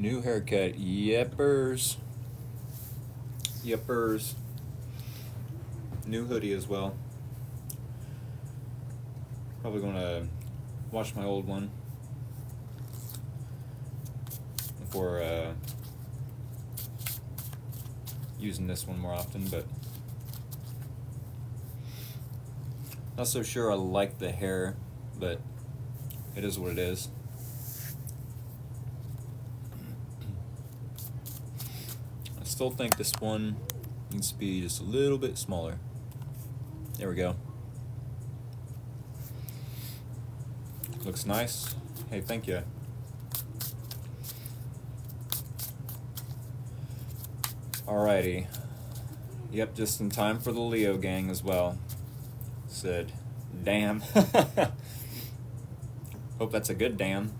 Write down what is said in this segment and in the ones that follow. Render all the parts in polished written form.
New haircut. Yepers. Yepers. New hoodie as well. Probably gonna wash my old one before using this one more often, but not so sure I like the hair, but it is what it is. I still think this one needs to be just a little bit smaller. There we go. Looks nice. Hey, thank you. Alrighty. Yep, just in time for the Leo gang as well. Said, damn. Hope that's a good damn.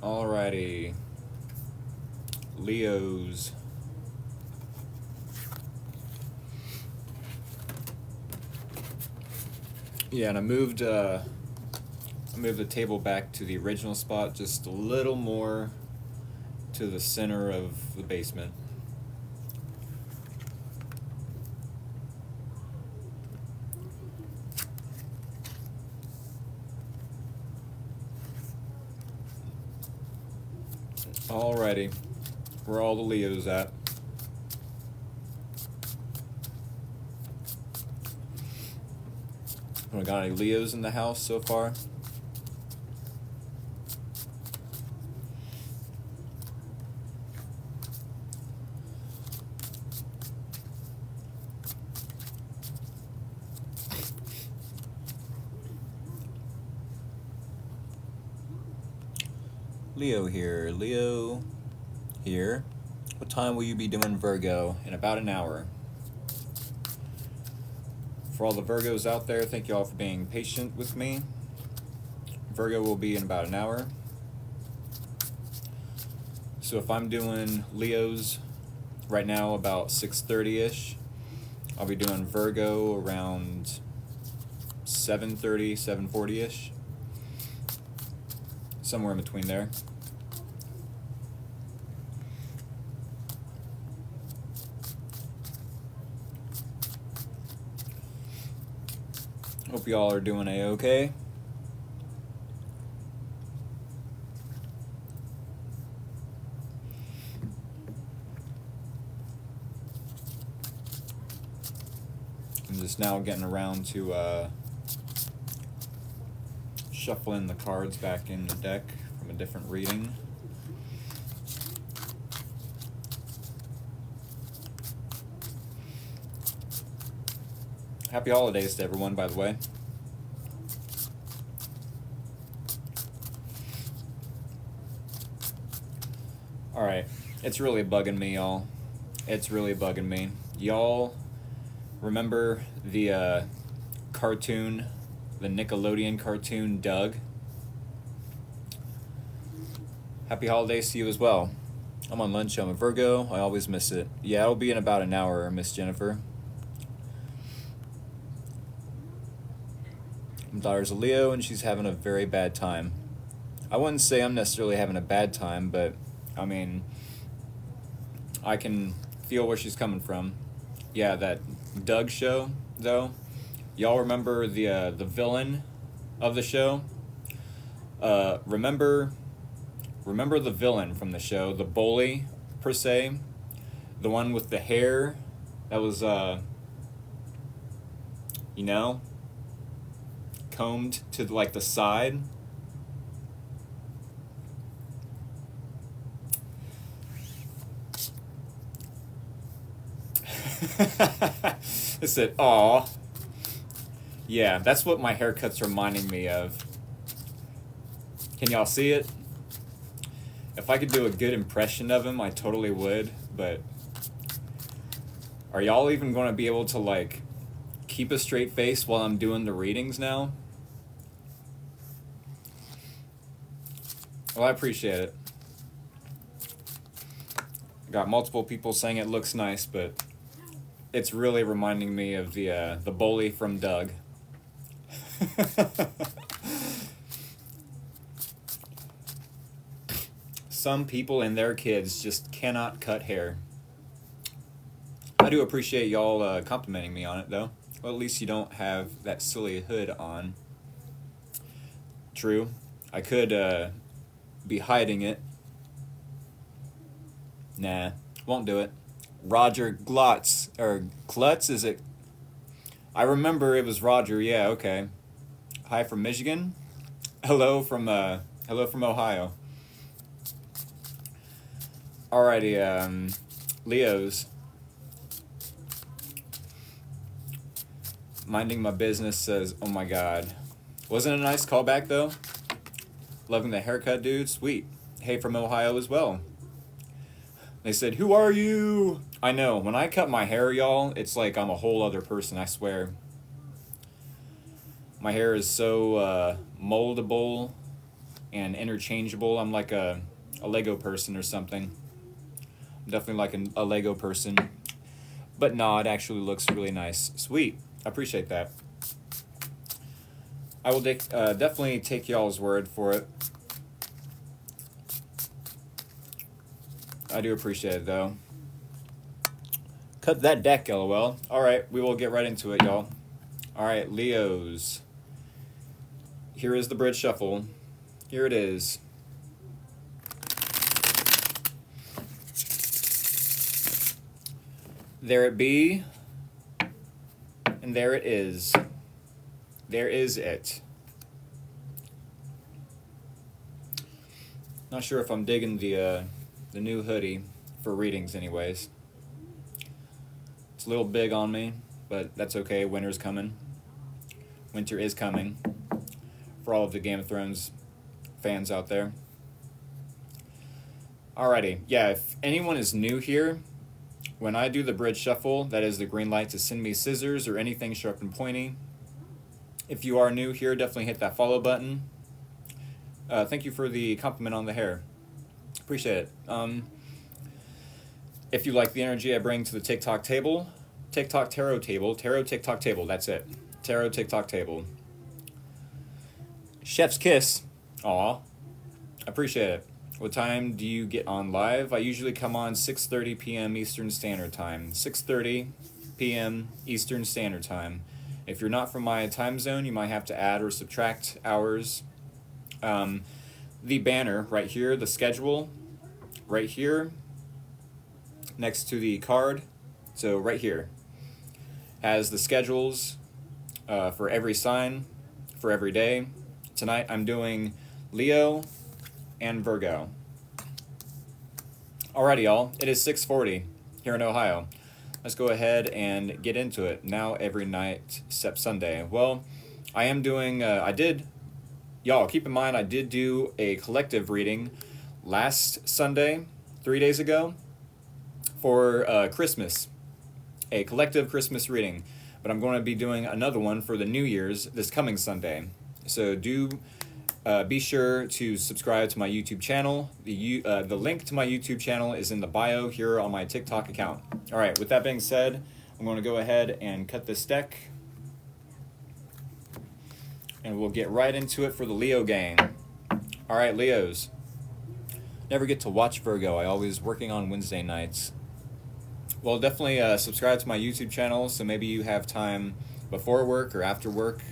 Alrighty. Leos. Yeah, and I moved the table back to the original spot, just a little more to the center of the basement. Alrighty, where are all the Leos at? We got any Leos in the house so far? Leo here, Leo here. What time will you be doing Virgo? In about an hour. For all the Virgos out there, thank you all for being patient with me. Virgo will be in about an hour. So if I'm doing Leos right now about 6:30-ish, I'll be doing Virgo around 7:30, 7:40-ish. Somewhere in between there. Hope y'all are doing a-okay. I'm just now getting around to shuffling the cards back in the deck from a different reading. Happy holidays to everyone, by the way. Alright, it's really bugging me, y'all. It's really bugging me. Y'all remember the cartoon, the Nickelodeon cartoon, Doug? Happy holidays to you as well. I'm on lunch, I'm a Virgo, I always miss it. Yeah, it'll be in about an hour, Miss Jennifer. My daughter's a Leo and she's having a very bad time. I wouldn't say I'm necessarily having a bad time, but I mean, I can feel where she's coming from. Yeah, that Doug show, though. Y'all remember the villain of the show? Remember the villain from the show, the bully, per se? The one with the hair that was, you know, combed to, like, the side? I said, aw. Yeah, that's what my haircut's reminding me of. Can y'all see it? If I could do a good impression of him, I totally would, but are y'all even going to be able to, like, keep a straight face while I'm doing the readings now? Well, I appreciate it. Got multiple people saying it looks nice, but It's really reminding me of the bully from Doug. Some people and their kids just cannot cut hair. I do appreciate y'all complimenting me on it, though. Well, at least you don't have that silly hood on. True. I could be hiding it. Nah, won't do it. Roger Glotz, or Klutz, is it? I remember it was Roger, yeah, okay. Hi from Michigan. Hello from Ohio. Alrighty, Leos. Minding my business says, oh my god. Wasn't it a nice callback though? Loving the haircut, dude. Sweet. Hey from Ohio as well. They said, who are you? I know, when I cut my hair, y'all, it's like I'm a whole other person, I swear. My hair is so moldable and interchangeable. I'm like a Lego person or something. I'm definitely like a Lego person. But no, it actually looks really nice. Sweet. I appreciate that. I will definitely take y'all's word for it. I do appreciate it, though. Cut that deck, LOL. Alright, we will get right into it, y'all. Alright, Leos. Here is the bridge shuffle. Here it is. There it be. And there it is. There is it. Not sure if I'm digging the new hoodie for readings anyways. It's a little big on me, but that's okay. Winter's coming. Winter is coming for all of the Game of Thrones fans out there. Alrighty. Yeah, if anyone is new here, when I do the bridge shuffle, that is the green light to send me scissors or anything sharp and pointy. If you are new here, definitely hit that follow button. Thank you for the compliment on the hair. Appreciate it. If you like the energy I bring to the TikTok table, TikTok tarot table, tarot TikTok table, that's it. Tarot TikTok table. Chef's kiss. Aw. Appreciate it. What time do you get on live? I usually come on 6:30 p.m. Eastern Standard Time. 6:30 p.m. Eastern Standard Time. If you're not from my time zone, you might have to add or subtract hours. The banner right here, the schedule, right here, next to the card, so right here, has the schedules for every sign, for every day. Tonight I'm doing Leo and Virgo. Alrighty, y'all, it is 6:40 here in Ohio. Let's go ahead and get into it. Now every night except Sunday. Well, I am doing, y'all, keep in mind I did do a collective reading last Sunday, 3 days ago, for Christmas. A collective Christmas reading. But I'm going to be doing another one for the New Year's this coming Sunday. So do be sure to subscribe to my YouTube channel. The link to my YouTube channel is in the bio here on my TikTok account. All right, with that being said, I'm going to go ahead and cut this deck. And we'll get right into it for the Leo gang. All right, Leos. Never get to watch Virgo. I always working on Wednesday nights. Well, definitely subscribe to my YouTube channel so maybe you have time before work or after work.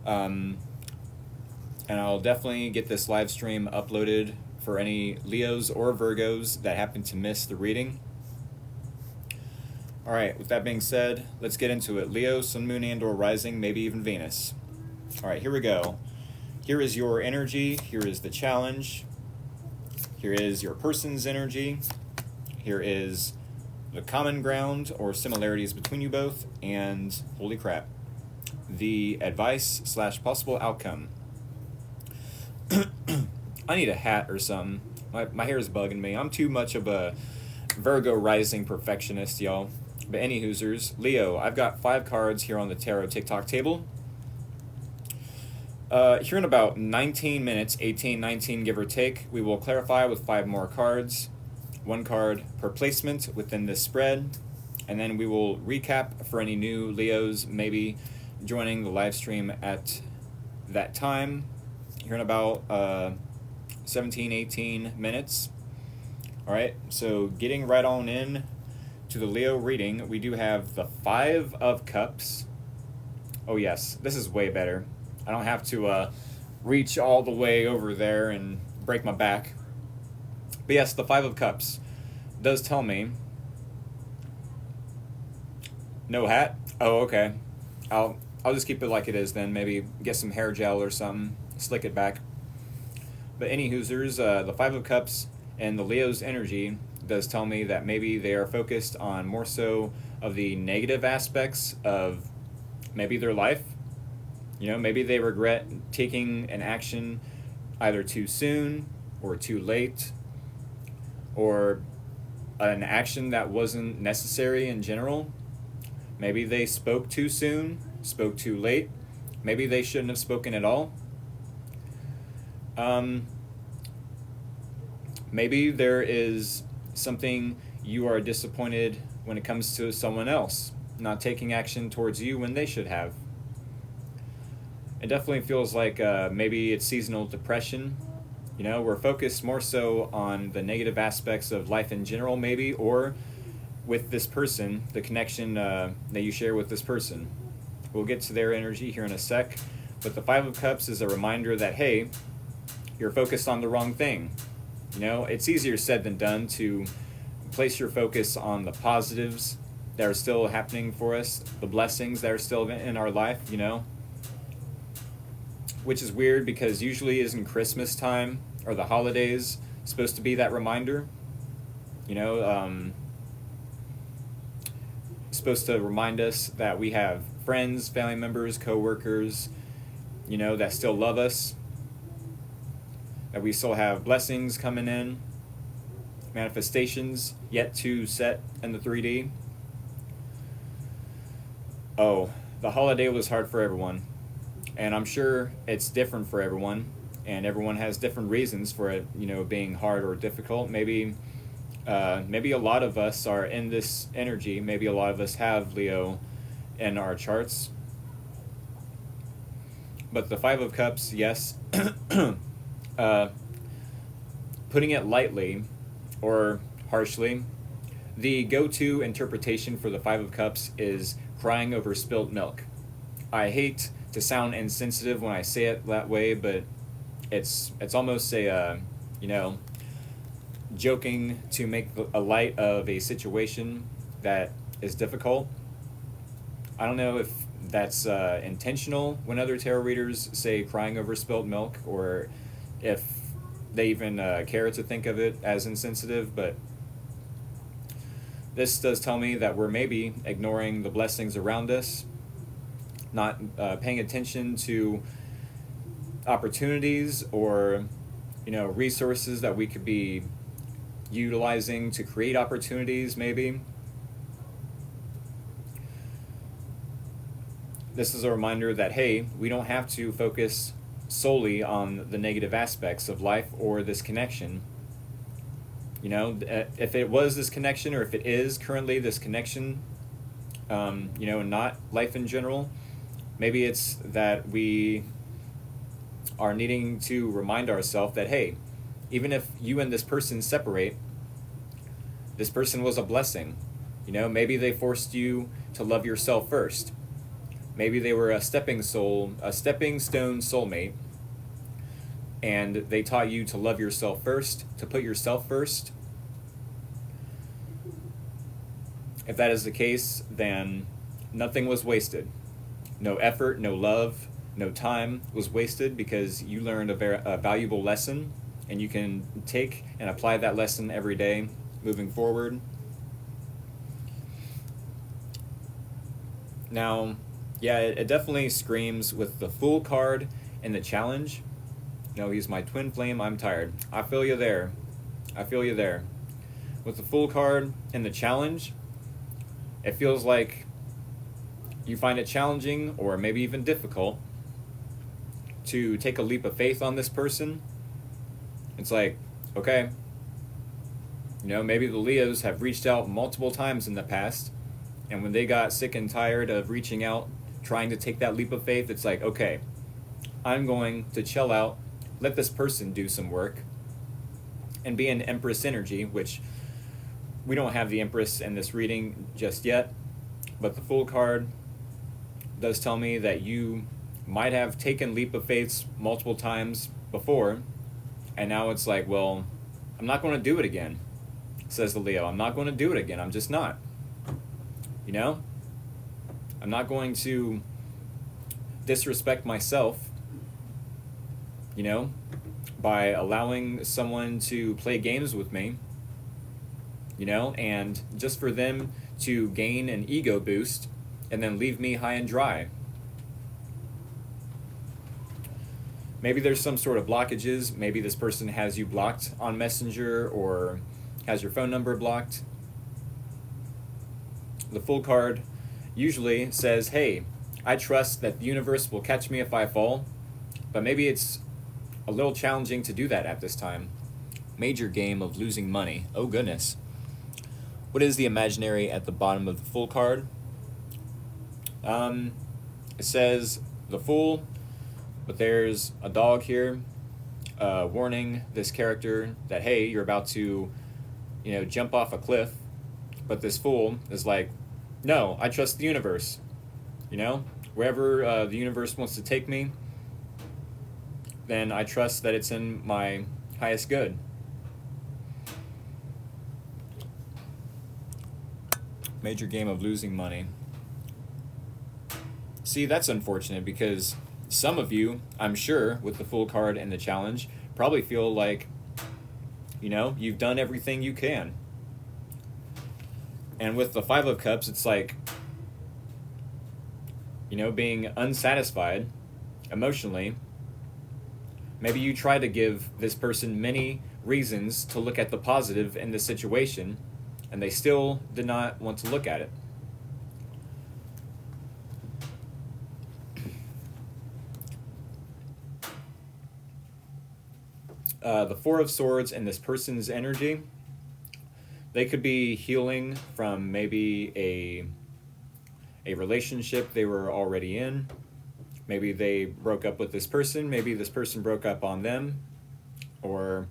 And I'll definitely get this live stream uploaded for any Leos or Virgos that happen to miss the reading. All right, with that being said, let's get into it. Leo, Sun, Moon, and or Rising, maybe even Venus. All right, here we go. Here is your energy. Here is the challenge. Here is your person's energy. Here is the common ground or similarities between you both. And, holy crap, the advice / possible outcome. I need a hat or something. My hair is bugging me. I'm too much of a Virgo rising perfectionist, y'all. But any hoosers. Leo, I've got 5 cards here on the Tarot TikTok table. Here in about 19 minutes, 18, 19, give or take, we will clarify with 5 more cards. 1 card per placement within this spread. and then we will recap for any new Leos maybe joining the live stream at that time here in about 17-18 minutes. All right, so getting right on in to the Leo reading, we do have the Five of Cups. Oh yes, this is way better. I don't have to reach all the way over there and break my back. But yes, the Five of Cups does tell me. No hat? Oh, okay. I'll just keep it like it is then. Maybe get some hair gel or something, slick it back. But any Hoosers, the Five of Cups and the Leo's energy does tell me that maybe they are focused on more so of the negative aspects of maybe their life. You know, maybe they regret taking an action either too soon or too late, or an action that wasn't necessary in general. Maybe they spoke too soon, spoke too late. Maybe they shouldn't have spoken at all. Maybe there is something you are disappointed when it comes to someone else not taking action towards you when they should have. It definitely feels like maybe it's seasonal depression. You know, we're focused more so on the negative aspects of life in general, maybe, or with this person, the connection that you share with this person. We'll get to their energy here in a sec, but the Five of Cups is a reminder that, hey, you're focused on the wrong thing. You know, it's easier said than done to place your focus on the positives that are still happening for us, the blessings that are still in our life, you know, which is weird because usually isn't Christmas time or the holidays supposed to be that reminder, you know, supposed to remind us that we have friends, family members, co-workers, you know, that still love us, that we still have blessings coming in, manifestations yet to set in the 3D. Oh, the holiday was hard for everyone, and I'm sure it's different for everyone, and everyone has different reasons for it, you know, being hard or difficult. Maybe a lot of us are in this energy. Maybe a lot of us have Leo in our charts. But the Five of Cups, yes, putting it lightly or harshly, the go-to interpretation for the Five of Cups is crying over spilt milk. I hate to sound insensitive when I say it that way, but it's almost a you know, joking to make a light of a situation that is difficult. I don't know if that's intentional when other tarot readers say crying over spilt milk, or if they even care to think of it as insensitive, but this does tell me that we're maybe ignoring the blessings around us, not paying attention to opportunities or, you know, resources that we could be utilizing to create opportunities, maybe. This is a reminder that, hey, we don't have to focus solely on the negative aspects of life or this connection. You know, if it was this connection, or if it is currently this connection, you know, and not life in general, maybe it's that we are needing to remind ourselves that, hey, even if you and this person separate, this person was a blessing. You know, maybe they forced you to love yourself first. Maybe they were a stepping stone soulmate, and they taught you to love yourself first, to put yourself first. If that is the case, then nothing was wasted. No effort, no love, no time was wasted, because you learned a valuable lesson, and you can take and apply that lesson every day moving forward. Now, yeah, it definitely screams with the Fool card and the Challenge. You know, he's my twin flame, I'm tired. I feel you there. I feel you there. With the Fool card and the Challenge, it feels like you find it challenging, or maybe even difficult, to take a leap of faith on this person. It's like, okay, you know, maybe the Leos have reached out multiple times in the past, And when they got sick and tired of reaching out, trying to take that leap of faith, it's like, okay, I'm going to chill out, let this person do some work, and be in Empress energy, which we don't have the Empress in this reading just yet, but the Fool card does tell me that you might have taken leap of faiths multiple times before, and now it's like, well, I'm not going to do it again, says the Leo. I'm not going to do it again. I'm just not. You know? I'm not going to disrespect myself, you know, by allowing someone to play games with me, you know, and just for them to gain an ego boost and then leave me high and dry. Maybe there's some sort of blockages. Maybe this person has you blocked on Messenger or has your phone number blocked. The Fool card usually says, hey, I trust that the universe will catch me if I fall, but maybe it's a little challenging to do that at this time. Major game of losing money. Oh goodness. What is the imaginary at the bottom of the Fool card? It says the Fool, but there's a dog here warning this character that, hey, you're about to, you know, jump off a cliff. But this Fool is like, no, I trust the universe. You know, wherever the universe wants to take me, then I trust that it's in my highest good. Major game of losing money. See, that's unfortunate because some of you, I'm sure, with the Fool card and the challenge, probably feel like, you know, you've done everything you can. And with the Five of Cups, it's like, you know, being unsatisfied emotionally. Maybe you try to give this person many reasons to look at the positive in the situation, and they still did not want to look at it. The Four of Swords and this person's energy, they could be healing from maybe a relationship they were already in. Maybe they broke up with this person. Maybe this person broke up on them. Or,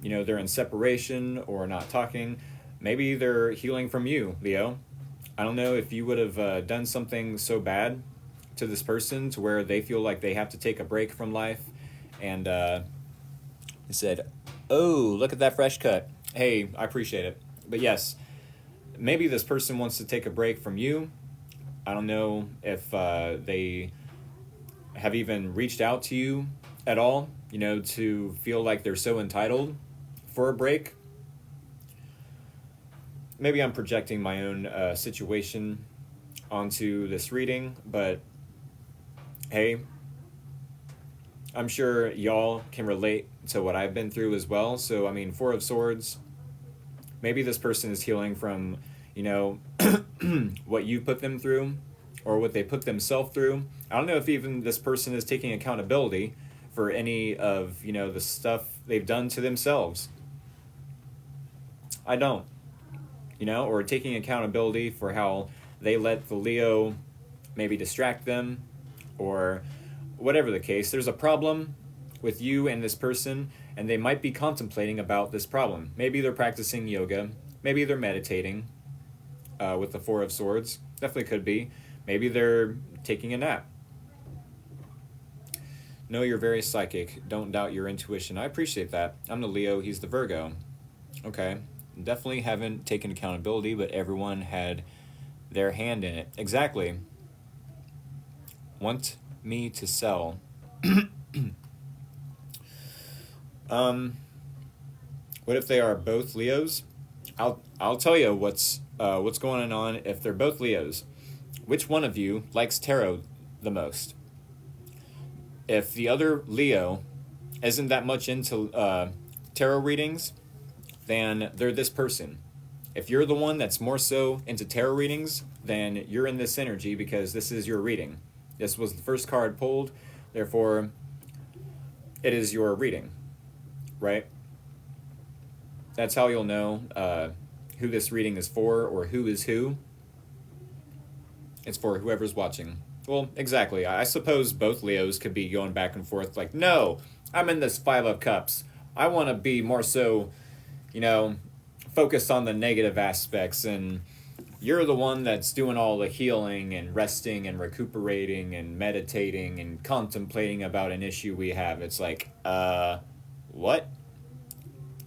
you know, they're in separation or not talking. Maybe they're healing from you, Leo. I don't know if you would have done something so bad to this person to where they feel like they have to take a break from life. And he said, oh, look at that fresh cut. Hey, I appreciate it. But yes, maybe this person wants to take a break from you. I don't know if they have even reached out to you at all, you know, to feel like they're so entitled for a break. Maybe I'm projecting my own situation onto this reading, but hey, I'm sure y'all can relate to what I've been through as well. So, I mean, Four of Swords, maybe this person is healing from, you know, what you put them through or what they put themselves through. I don't know if even this person is taking accountability for any of, you know, the stuff they've done to themselves. I don't. You know, or taking accountability for how they let the Leo maybe distract them or whatever the case. There's a problem with you and this person, and they might be contemplating about this problem. Maybe they're practicing yoga. Maybe they're meditating with the Four of Swords. Definitely could be. Maybe they're taking a nap. No, you're very psychic. Don't doubt your intuition. I appreciate that. I'm the Leo. He's the Virgo. Okay. Definitely haven't taken accountability, but everyone had their hand in it. Exactly. Want me to sell. What if they are both Leos? I'll tell you what's going on if they're both Leos. Which one of you likes tarot the most? If the other Leo isn't that much into tarot readings, then they're this person. If you're the one that's more so into tarot readings, then you're in this energy because this is your reading. This was the first card pulled, therefore it is your reading, right? That's how you'll know who this reading is for or who is who. It's for whoever's watching. Well, exactly. I suppose both Leos could be going back and forth like, no, I'm in this Five of Cups. I want to be more so, you know, focused on the negative aspects, and you're the one that's doing all the healing and resting and recuperating and meditating and contemplating about an issue we have. It's like, what?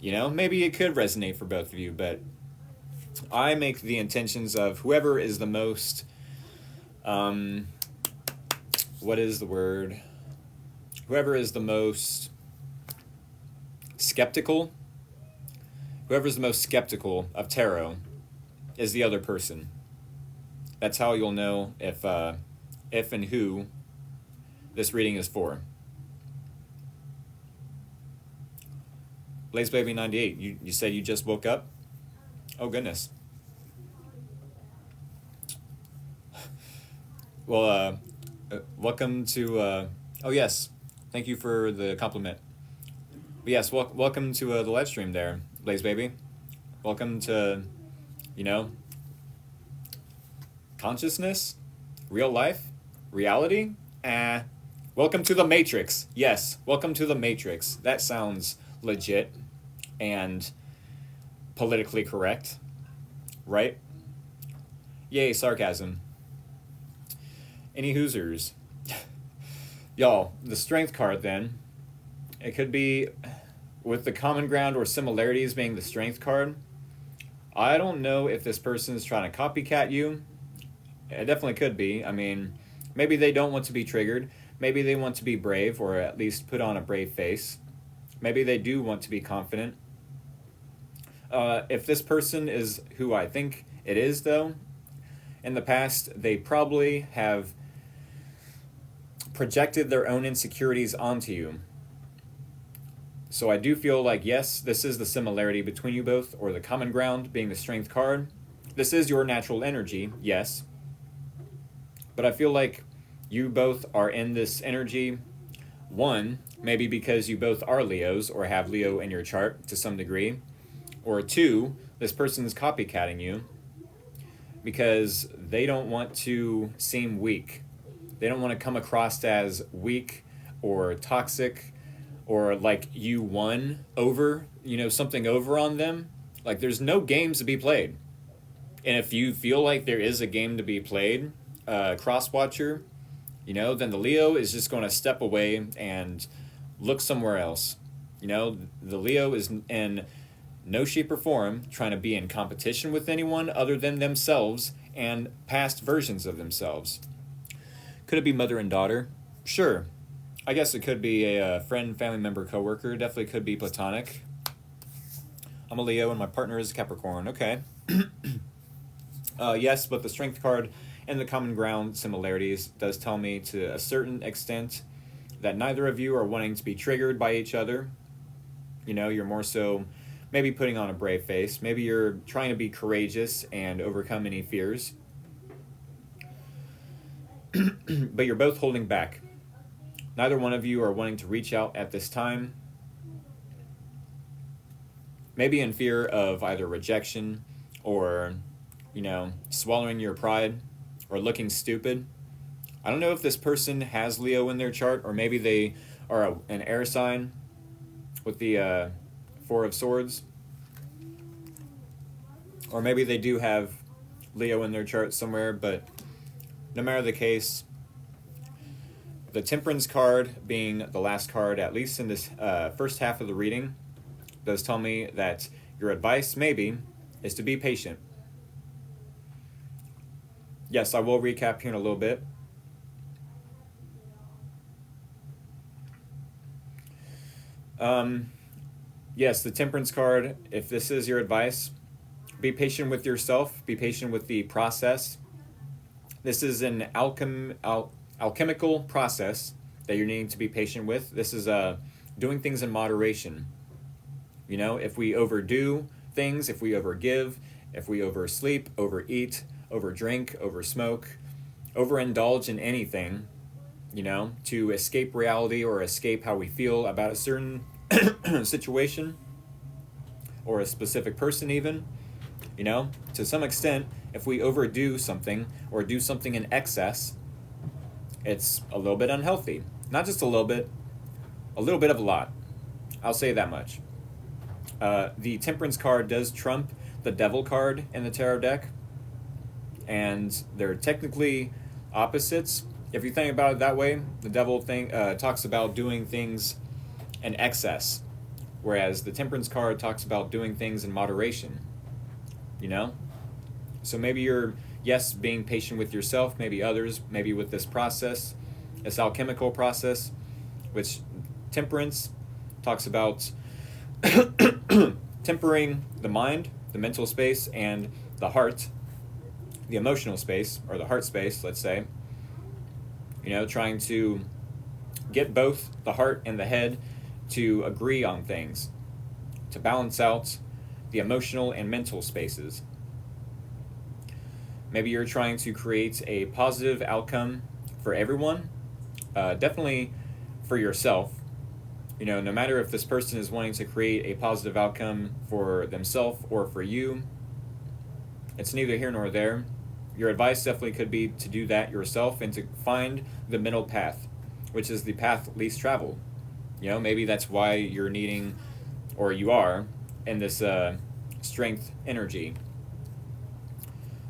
You know, maybe it could resonate for both of you, but I make the intentions of whoever is the most, what is the word? Whoever is the most skeptical, whoever's the most skeptical of tarot is the other person. That's how you'll know if and who this reading is for. Blaze Baby 98, you said you just woke up? Oh, goodness. Well, welcome to, oh, yes. Thank you for the compliment. But yes, welcome to the live stream there, Blaze Baby. Welcome to, you know, consciousness, real life, reality. Welcome to the Matrix. Yes, welcome to the Matrix. That sounds legit and politically correct, right? Yay, sarcasm. Any Hoosers? Y'all, the Strength card then, it could be with the common ground or similarities being the Strength card. I don't know if this person is trying to copycat you. It definitely could be. I mean, maybe they don't want to be triggered. Maybe they want to be brave, or at least put on a brave face. Maybe they do want to be confident. If this person is who I think it is, though, in the past, they probably have projected their own insecurities onto you. So I do feel like, yes, this is the similarity between you both, or the common ground being the Strength card. This is your natural energy, yes. But I feel like you both are in this energy, one, maybe because you both are Leos or have Leo in your chart to some degree, or two, this person is copycatting you because they don't want to seem weak. They don't want to come across as weak or toxic or like you won over, you know, something over on them. Like there's no games to be played. And if you feel like there is a game to be played, cross-watcher, you know, then the Leo is just going to step away and look somewhere else. You know, the Leo is in no shape or form trying to be in competition with anyone other than themselves and past versions of themselves. Could it be mother and daughter? Sure. I guess it could be a friend, family member, coworker. Definitely could be platonic. I'm a Leo and my partner is a Capricorn. Okay. Yes, but the Strength card and the common ground similarities does tell me to a certain extent that neither of you are wanting to be triggered by each other. You know, you're more so maybe putting on a brave face. Maybe you're trying to be courageous and overcome any fears. But you're both holding back. Neither one of you are wanting to reach out at this time. Maybe in fear of either rejection or, you know, swallowing your pride or looking stupid. I don't know if this person has Leo in their chart, or maybe they are an air sign with the Four of Swords. Or maybe they do have Leo in their chart somewhere, but no matter the case, the Temperance card being the last card, at least in this first half of the reading, does tell me that your advice, maybe, is to be patient. Yes, I will recap here in a little bit. Yes, the Temperance card, if this is your advice, be patient with yourself, be patient with the process. This is an alchemical process that you're needing to be patient with. This is doing things in moderation. You know, if we overdo things, if we overgive, if we oversleep, overeat, overdrink, oversmoke, overindulge in anything, you know, to escape reality or escape how we feel about a certain situation or a specific person even, you know, to some extent, if we overdo something or do something in excess, it's a little bit unhealthy. Not just a little bit of a lot. I'll say that much. The Temperance card does trump the Devil card in the tarot deck, and they're technically opposites. If you think about it that way, the Devil thing talks about doing things in excess, whereas the Temperance card talks about doing things in moderation. You know? So maybe you're, yes, being patient with yourself, maybe others, maybe with this process, this alchemical process, which Temperance talks about tempering the mind, the mental space, and the heart, the emotional space, or the heart space, let's say. You know, trying to get both the heart and the head to agree on things, to balance out the emotional and mental spaces. Maybe you're trying to create a positive outcome for everyone, definitely for yourself. You know, no matter if this person is wanting to create a positive outcome for themselves or for you, it's neither here nor there. Your advice definitely could be to do that yourself and to find the middle path, which is the path least traveled. You know, maybe that's why you're needing, or you are, in this strength energy,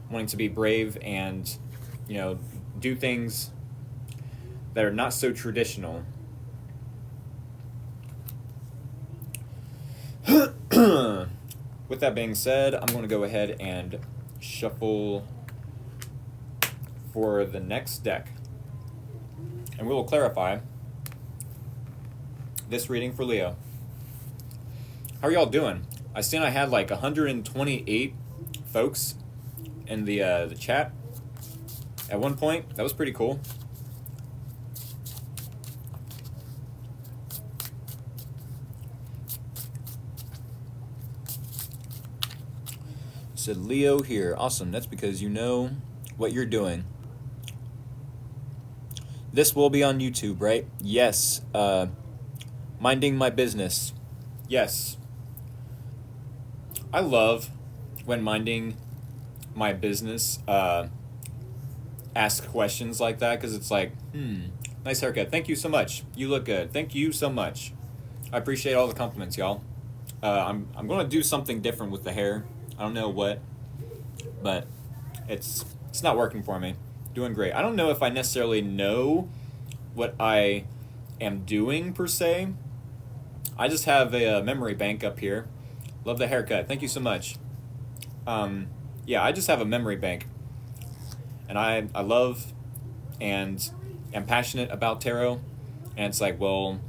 wanting to be brave and, you know, do things that are not so traditional. With that being said, I'm going to go ahead and shuffle for the next deck. And we will clarify this reading for Leo. How are y'all doing? I seen I had like 128 folks in the chat at one point. That was pretty cool. Said Leo here. Awesome. That's because you know what you're doing. This will be on YouTube, right? Yes. Minding my business. Yes. I love when minding my business ask questions like that, because it's like, nice haircut. Thank you so much. You look good. Thank you so much. I appreciate all the compliments, y'all. I'm going to do something different with the hair. I don't know what, but it's not working for me. Doing great. I don't know if I necessarily know what I am doing per se. I just have a memory bank up here. Love the haircut. Thank you so much. Yeah, I just have a memory bank. And I love and am passionate about tarot. And it's like, well,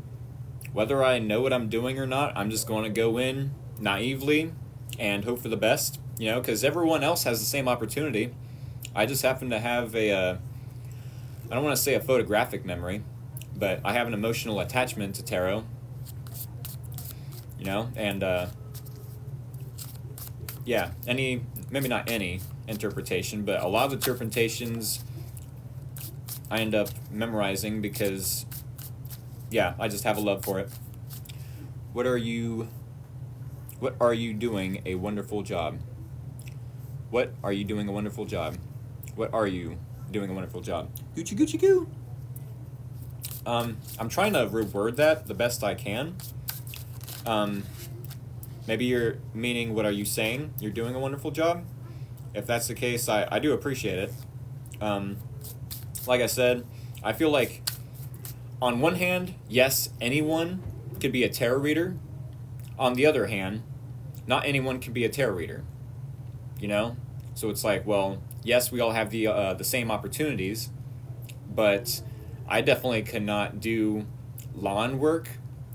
whether I know what I'm doing or not, I'm just going to go in naively and hope for the best, you know, because everyone else has the same opportunity. I just happen to have I don't want to say a photographic memory, but I have an emotional attachment to tarot, you know, and yeah, maybe not any interpretation, but a lot of interpretations I end up memorizing because, yeah, I just have a love for it. What are you doing a wonderful job? What are you doing a wonderful job? What are you doing a wonderful job? Gucci Gucci Goo. I'm trying to reword that the best I can. Maybe you're meaning, what are you saying? You're doing a wonderful job? If that's the case, I do appreciate it. Like I said, I feel like on one hand, yes, anyone could be a tarot reader. On the other hand, not anyone can be a tarot reader, you know? So it's like, well, yes, we all have the same opportunities, but I definitely cannot do lawn work,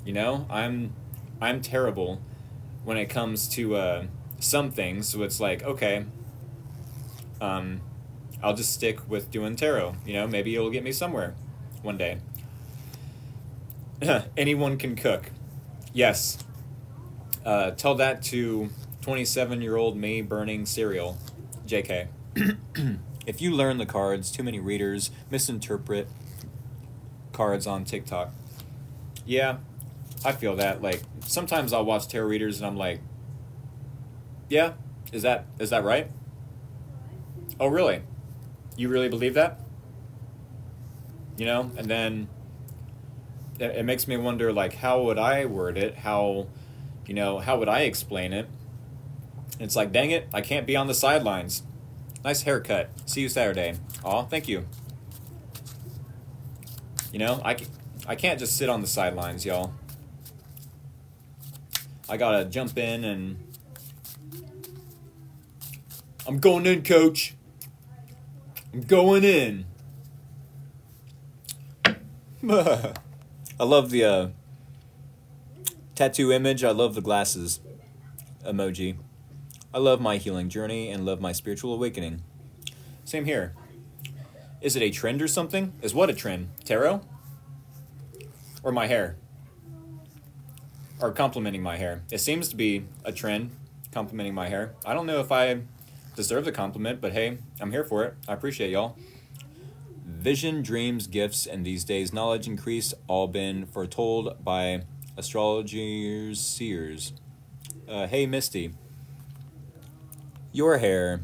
you know? I'm terrible when it comes to some things, so it's like, okay, I'll just stick with doing tarot, you know? Maybe it'll get me somewhere one day. Anyone can cook. Yes. Tell that to 27-year-old me burning cereal. JK. If you learn the cards, too many readers misinterpret cards on TikTok. Yeah, I feel that. Like, sometimes I'll watch tarot readers and I'm like, yeah, is that right? Oh, really? You really believe that? You know, and then it makes me wonder, like, how would I word it? How would I explain it? It's like, dang it, I can't be on the sidelines. Nice haircut. See you Saturday. Aw, thank you. You know, I can't just sit on the sidelines, y'all. I gotta jump in and... I'm going in, coach. I'm going in. I love the tattoo image. I love the glasses emoji. I love my healing journey and love my spiritual awakening. Same here. Is it a trend or something? Is what a trend? Tarot? Or my hair? Or complimenting my hair? It seems to be a trend, complimenting my hair. I don't know if I deserve the compliment, but hey, I'm here for it. I appreciate y'all. Vision, dreams, gifts, and these days knowledge increase, all been foretold by astrologers, seers. Hey, Misty. Your hair.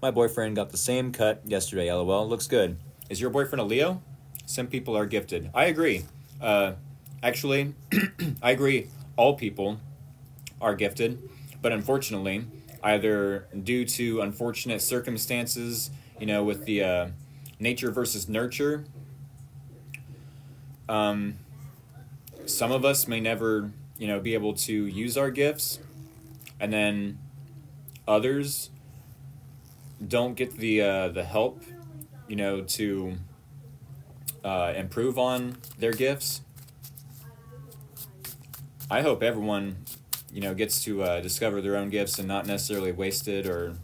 My boyfriend got the same cut yesterday, lol. Looks good. Is your boyfriend a Leo? Some people are gifted. I agree. Actually, I agree. All people are gifted, but unfortunately, either due to unfortunate circumstances, you know, with the nature versus nurture, some of us may never, you know, be able to use our gifts, and then others don't get the help, you know, to improve on their gifts. I hope everyone, you know, gets to discover their own gifts and not necessarily waste it or,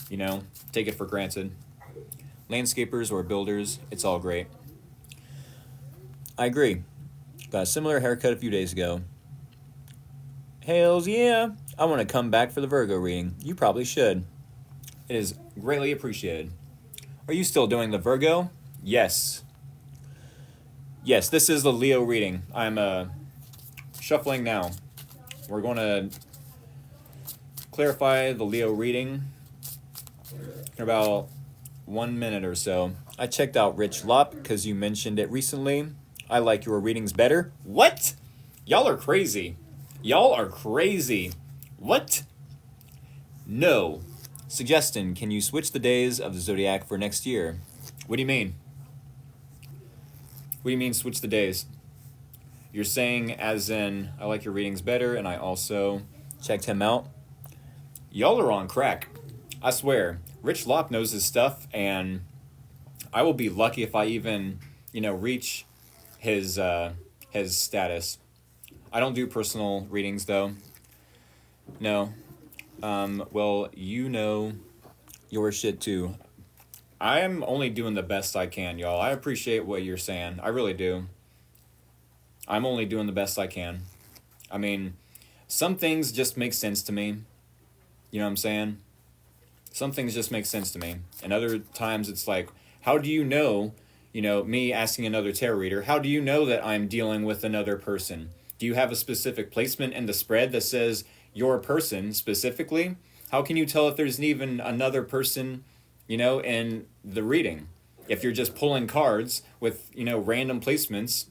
you know, take it for granted. Landscapers or builders, it's all great. I agree. Got a similar haircut a few days ago. Hells yeah. I want to come back for the Virgo reading. You probably should. It is greatly appreciated. Are you still doing the Virgo? Yes. Yes, this is the Leo reading. I'm shuffling now. We're going to clarify the Leo reading in about 1 minute or so. I checked out Rich Lop because you mentioned it recently. I like your readings better. What? Y'all are crazy. Y'all are crazy. What? No. Suggestion, can you switch the days of the zodiac for next year? What do you mean? What do you mean switch the days? You're saying as in, I like your readings better, and I also checked him out? Y'all are on crack. I swear. Rich Lop knows his stuff, and I will be lucky if I even, you know, reach his status. I don't do personal readings, though. No. Well, you know your shit, too. I'm only doing the best I can, y'all. I appreciate what you're saying. I really do. I'm only doing the best I can. I mean, some things just make sense to me. You know what I'm saying? Some things just make sense to me. And other times it's like, how do you know, me asking another tarot reader, how do you know that I'm dealing with another person? Do you have a specific placement in the spread that says your person specifically? How can you tell if there's even another person, in the reading? If you're just pulling cards with, random placements,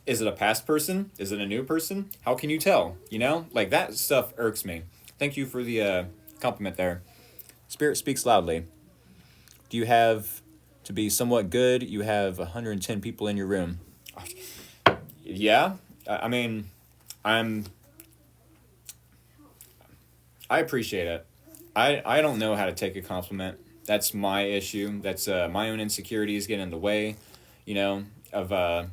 is it a past person? Is it a new person? How can you tell? Like that stuff irks me. Thank you for the compliment there. Spirit speaks loudly. Do you have to be somewhat good? You have 110 people in your room. Yeah. I mean, I appreciate it. I don't know how to take a compliment. That's my issue. That's my own insecurities get in the way, of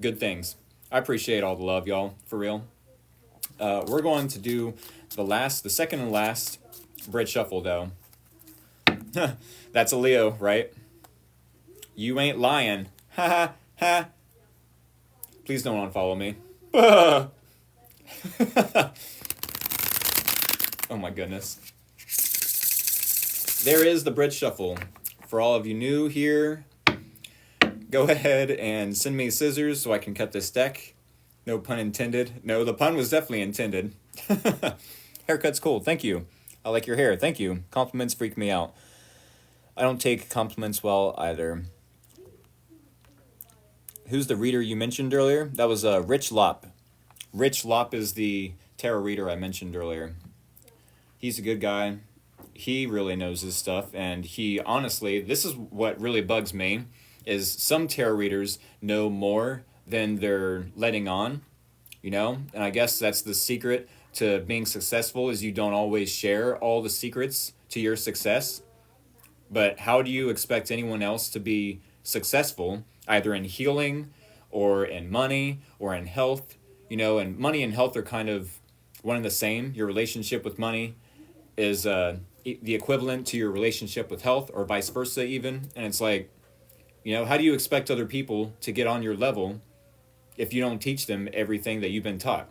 good things. I appreciate all the love, y'all, for real. We're going to do the second and last Brit Shuffle, though. That's a Leo, right? You ain't lying. Ha ha ha. Please don't unfollow me. Oh my goodness. There is the Brit Shuffle. For all of you new here, go ahead and send me scissors so I can cut this deck. No pun intended. No, the pun was definitely intended. Haircut's cool. Thank you. I like your hair. Thank you. Compliments freak me out. I don't take compliments well either. Who's the reader you mentioned earlier? That was Rich Lop. Rich Lop is the tarot reader I mentioned earlier. He's a good guy. He really knows his stuff, and he honestly, this is what really bugs me, is some tarot readers know more than they're letting on, you know? And I guess that's the secret to being successful, is you don't always share all the secrets to your success. But how do you expect anyone else to be successful, either in healing or in money or in health? You know, and money and health are kind of one and the same. Your relationship with money is the equivalent to your relationship with health, or vice versa even. And it's like, you know, how do you expect other people to get on your level if you don't teach them everything that you've been taught?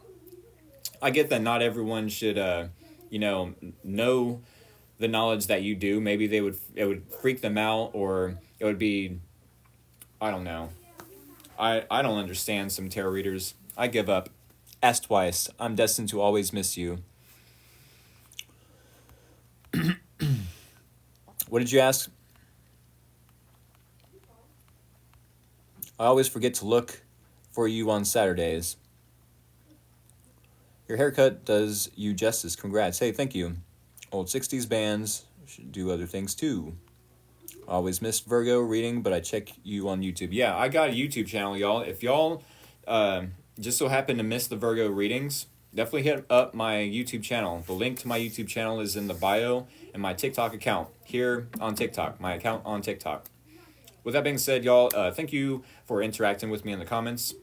I get that not everyone should, know the knowledge that you do. Maybe it would freak them out, or it would be, I don't know. I don't understand some tarot readers. I give up. Ask twice. I'm destined to always miss you. What did you ask? I always forget to look for you on Saturdays. Your haircut does you justice. Congrats. Hey, thank you. Old 60s bands should do other things too. Always missed Virgo reading, but I check you on YouTube. Yeah, I got a YouTube channel, y'all. If y'all just so happen to miss the Virgo readings, definitely hit up my YouTube channel. The link to my YouTube channel is in the bio and my TikTok account here on TikTok, my account on TikTok. With that being said, y'all, thank you for interacting with me in the comments.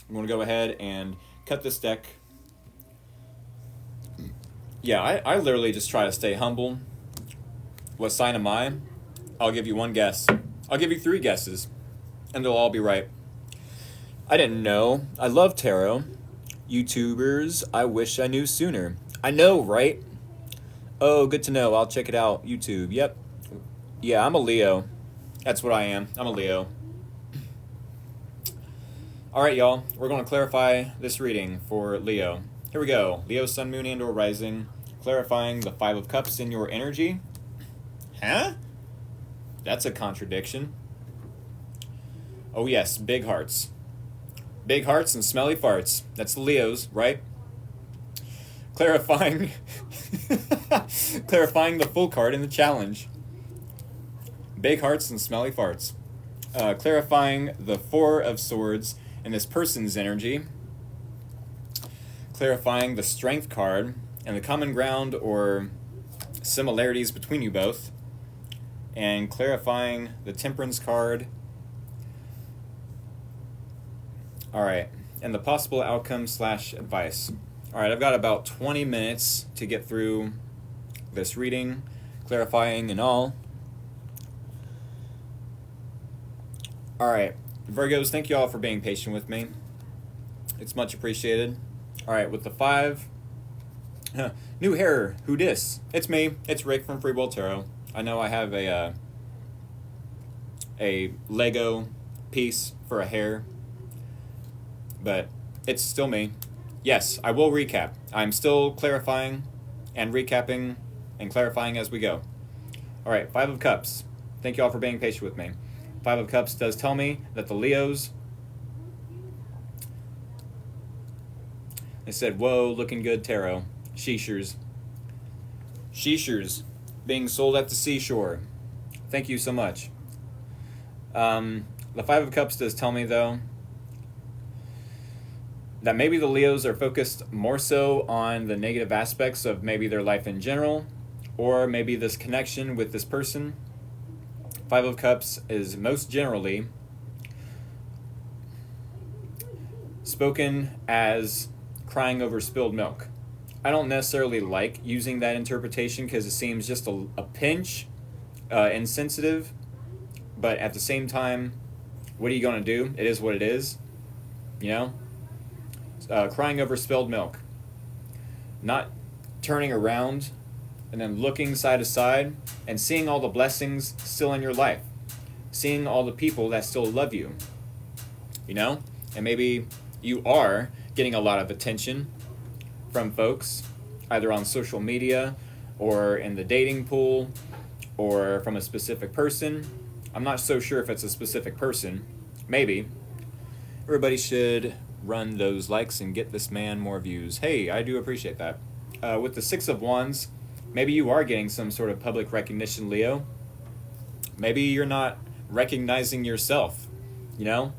I'm going to go ahead and cut this deck. Yeah, I literally just try to stay humble. What sign am I? I'll give you one guess. I'll give you 3 guesses, and they'll all be right. I didn't know. I love tarot. YouTubers, I wish I knew sooner. I know, right? Oh, good to know. I'll check it out. YouTube. Yep. Yeah, I'm a Leo. That's what I am. I'm a Leo. All right, y'all. We're going to clarify this reading for Leo. Here we go. Leo, Sun, Moon, and or Rising. Clarifying the 5 of Cups in your energy. Huh? That's a contradiction. Oh, yes. Big hearts. Big hearts and smelly farts. That's the Leos, right? Clarifying clarifying the full card in the challenge. Big hearts and smelly farts. Clarifying the 4 of Swords in this person's energy. Clarifying the Strength card and the common ground or similarities between you both. And clarifying the Temperance card. All right, and the possible outcome / advice. All right, I've got about 20 minutes to get through this reading, clarifying and all. All right, Virgos, thank you all for being patient with me. It's much appreciated. All right, with the 5, new hair, who dis? It's me, it's Rick from Free Will Tarot. I know I have a Lego piece for a hair, but it's still me. Yes, I will recap. I'm still clarifying and recapping and clarifying as we go. All right, 5 of Cups. Thank you all for being patient with me. 5 of Cups does tell me that the Leos, they said, whoa, looking good, tarot. Sheeshers. Sheeshers being sold at the seashore. Thank you so much. The 5 of Cups does tell me, though, that maybe the Leos are focused more so on the negative aspects of maybe their life in general, or maybe this connection with this person. 5 of Cups is most generally spoken as crying over spilled milk. I don't necessarily like using that interpretation because it seems just a pinch insensitive, but at the same time, what are you going to do? It is what it is, you know? Crying over spilled milk. Not turning around and then looking side to side and seeing all the blessings still in your life. Seeing all the people that still love you, you know? And maybe you are getting a lot of attention from folks, either on social media or in the dating pool, or from a specific person. I'm not so sure if it's a specific person. Maybe. Everybody should run those likes and get this man more views. Hey, I do appreciate that. With the Six of Wands, maybe you are getting some sort of public recognition, Leo. Maybe you're not recognizing yourself, you know?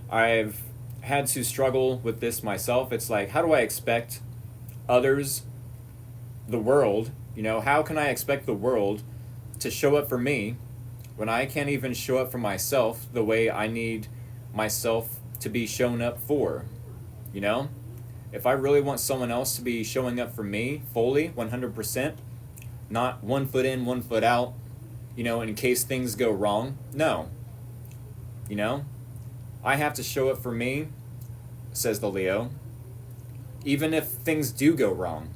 I've had to struggle with this myself. It's like, how do I expect others, the world, how can I expect the world to show up for me when I can't even show up for myself the way I need myself to be shown up for, If I really want someone else to be showing up for me fully, 100%, not 1 foot in, 1 foot out, in case things go wrong. No. I have to show up for me, says the Leo, even if things do go wrong.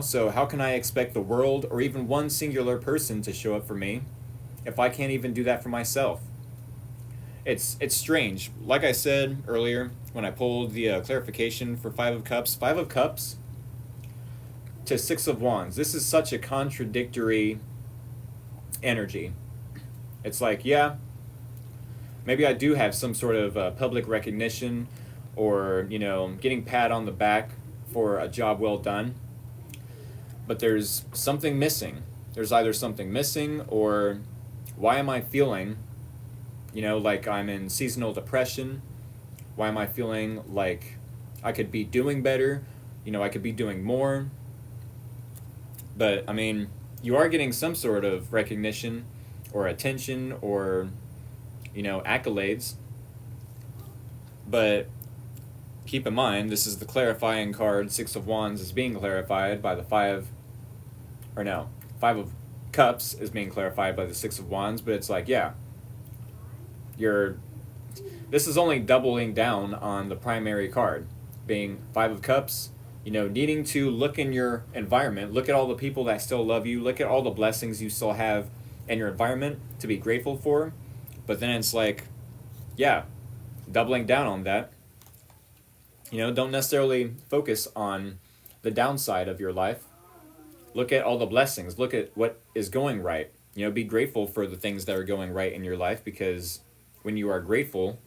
So how can I expect the world or even one singular person to show up for me if I can't even do that for myself? It's strange. Like I said earlier when I pulled the clarification for Five of Cups to Six of Wands. This is such a contradictory energy. It's like, yeah, maybe I do have some sort of public recognition or, getting pat on the back for a job well done. But there's something missing. There's either something missing or why am I feeling, like I'm in seasonal depression? Why am I feeling like I could be doing better? I could be doing more. But, you are getting some sort of recognition or attention or, accolades. But keep in mind, this is the clarifying card. Six of Wands is being clarified by the Five of Cups is being clarified by the Six of Wands. But it's like, yeah, this is only doubling down on the primary card, being Five of Cups, needing to look in your environment, look at all the people that still love you, look at all the blessings you still have in your environment to be grateful for. But then it's like, yeah, doubling down on that. Don't necessarily focus on the downside of your life. Look at all the blessings. Look at what is going right. Be grateful for the things that are going right in your life, because when you are grateful,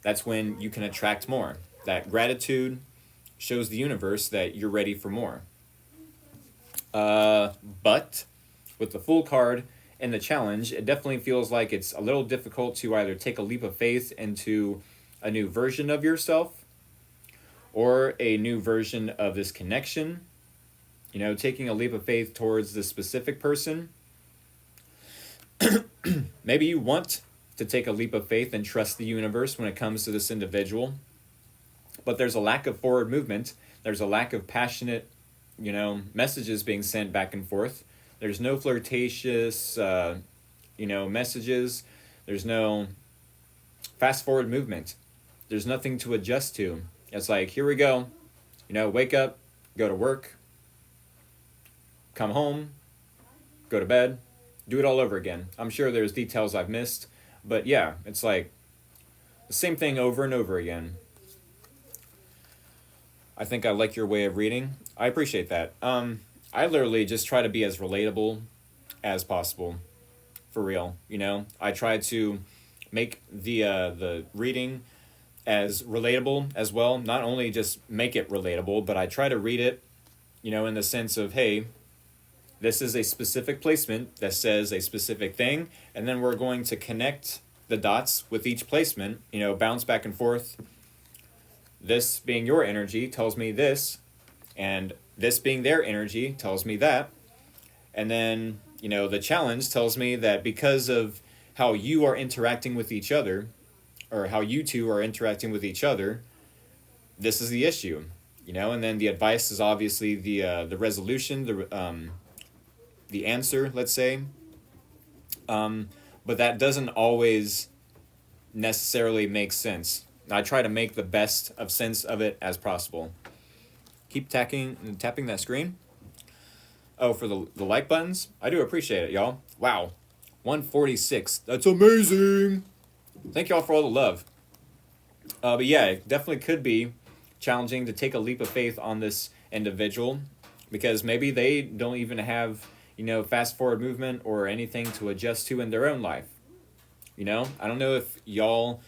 that's when you can attract more. That gratitude shows the universe that you're ready for more. But with the Fool card and the challenge, it definitely feels like it's a little difficult to either take a leap of faith into a new version of yourself or a new version of this connection. Taking a leap of faith towards this specific person. Maybe you want to take a leap of faith and trust the universe when it comes to this individual. But there's a lack of forward movement. There's a lack of passionate, messages being sent back and forth. There's no flirtatious, messages. There's no fast forward movement. There's nothing to adjust to. It's like, here we go. Wake up, go to work, come home, go to bed, do it all over again. I'm sure there's details I've missed, but yeah, it's like the same thing over and over again. I think I like your way of reading. I appreciate that. I literally just try to be as relatable as possible, for real. I try to make the reading as relatable as well. Not only just make it relatable, but I try to read it, in the sense of, hey, this is a specific placement that says a specific thing, and then we're going to connect the dots with each placement, bounce back and forth. This being your energy tells me this, and this being their energy tells me that. And then, the challenge tells me that because of how you are interacting with each other, or how you two are interacting with each other, this is the issue, and then the advice is obviously the resolution, the answer, let's say. But that doesn't always necessarily make sense. I try to make the best of sense of it as possible. Keep tapping that screen. Oh, for the like buttons? I do appreciate it, y'all. Wow. 146. That's amazing. Thank y'all for all the love. But yeah, it definitely could be challenging to take a leap of faith on this individual. because maybe they don't even have, fast forward movement or anything to adjust to in their own life. I don't know if y'all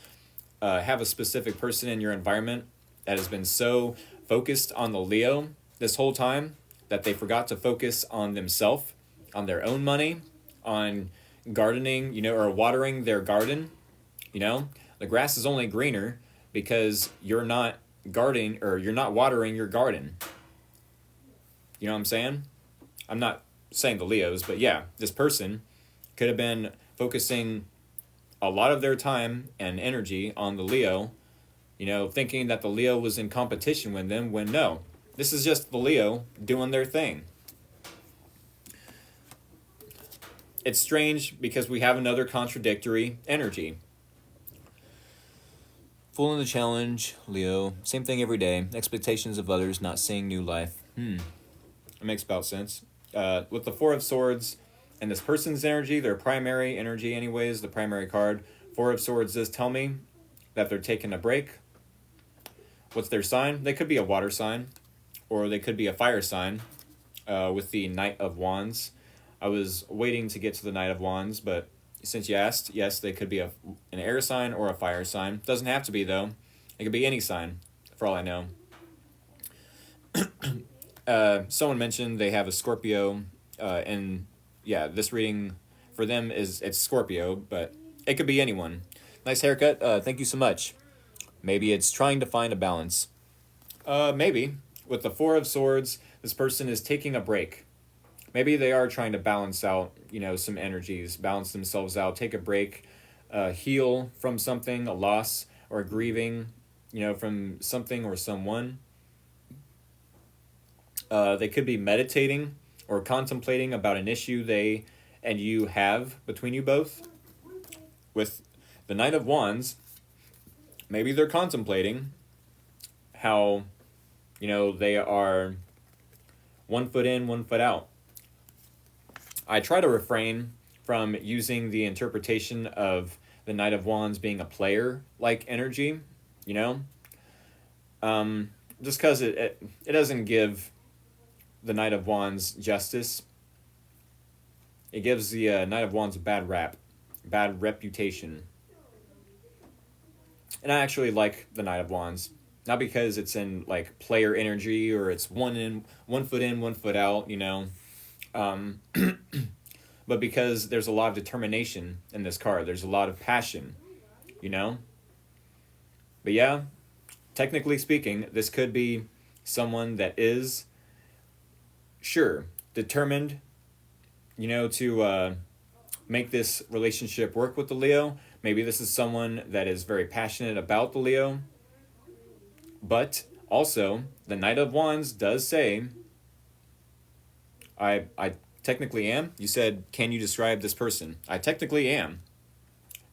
have a specific person in your environment that has been so focused on the Leo this whole time that they forgot to focus on themselves, on their own money, on gardening, or watering their garden. The grass is only greener because you're not gardening, or you're not watering your garden. You know what I'm saying? I'm not saying the Leos, but yeah, this person could have been focusing a lot of their time and energy on the Leo, thinking that the Leo was in competition with them, when no, this is just the Leo doing their thing. It's strange because we have another contradictory energy. Full in the challenge, Leo. Same thing every day. Expectations of others, not seeing new life. It makes about sense. With the Four of Swords and this person's energy, their primary energy anyways, the primary card, Four of Swords does tell me that they're taking a break. What's their sign? They could be a water sign, or they could be a fire sign, with the Knight of Wands. I was waiting to get to the Knight of Wands, but since you asked, yes, they could be an air sign or a fire sign. Doesn't have to be, though. It could be any sign, for all I know. Someone mentioned they have a Scorpio, and yeah, this reading for them it's Scorpio, but it could be anyone. Nice haircut. Thank you so much. Maybe it's trying to find a balance. Maybe. With the Four of Swords, this person is taking a break. Maybe they are trying to balance out, some energies, balance themselves out, take a break, heal from something, a loss, or grieving, from something or someone. They could be meditating or contemplating about an issue they and you have between you both. With the Knight of Wands, maybe they're contemplating how, they are 1 foot in, 1 foot out. I try to refrain from using the interpretation of the Knight of Wands being a player-like energy, just because it doesn't give the Knight of Wands justice. It gives the Knight of Wands a bad rap, bad reputation. And I actually like the Knight of Wands, not because it's in like player energy or it's 1 foot in, 1 foot out, but because there's a lot of determination in this card. There's a lot of passion, But yeah, technically speaking, this could be someone that is, sure, determined, to make this relationship work with the Leo. Maybe this is someone that is very passionate about the Leo. But also, the Knight of Wands does say, I technically am. You said, can you describe this person? I technically am.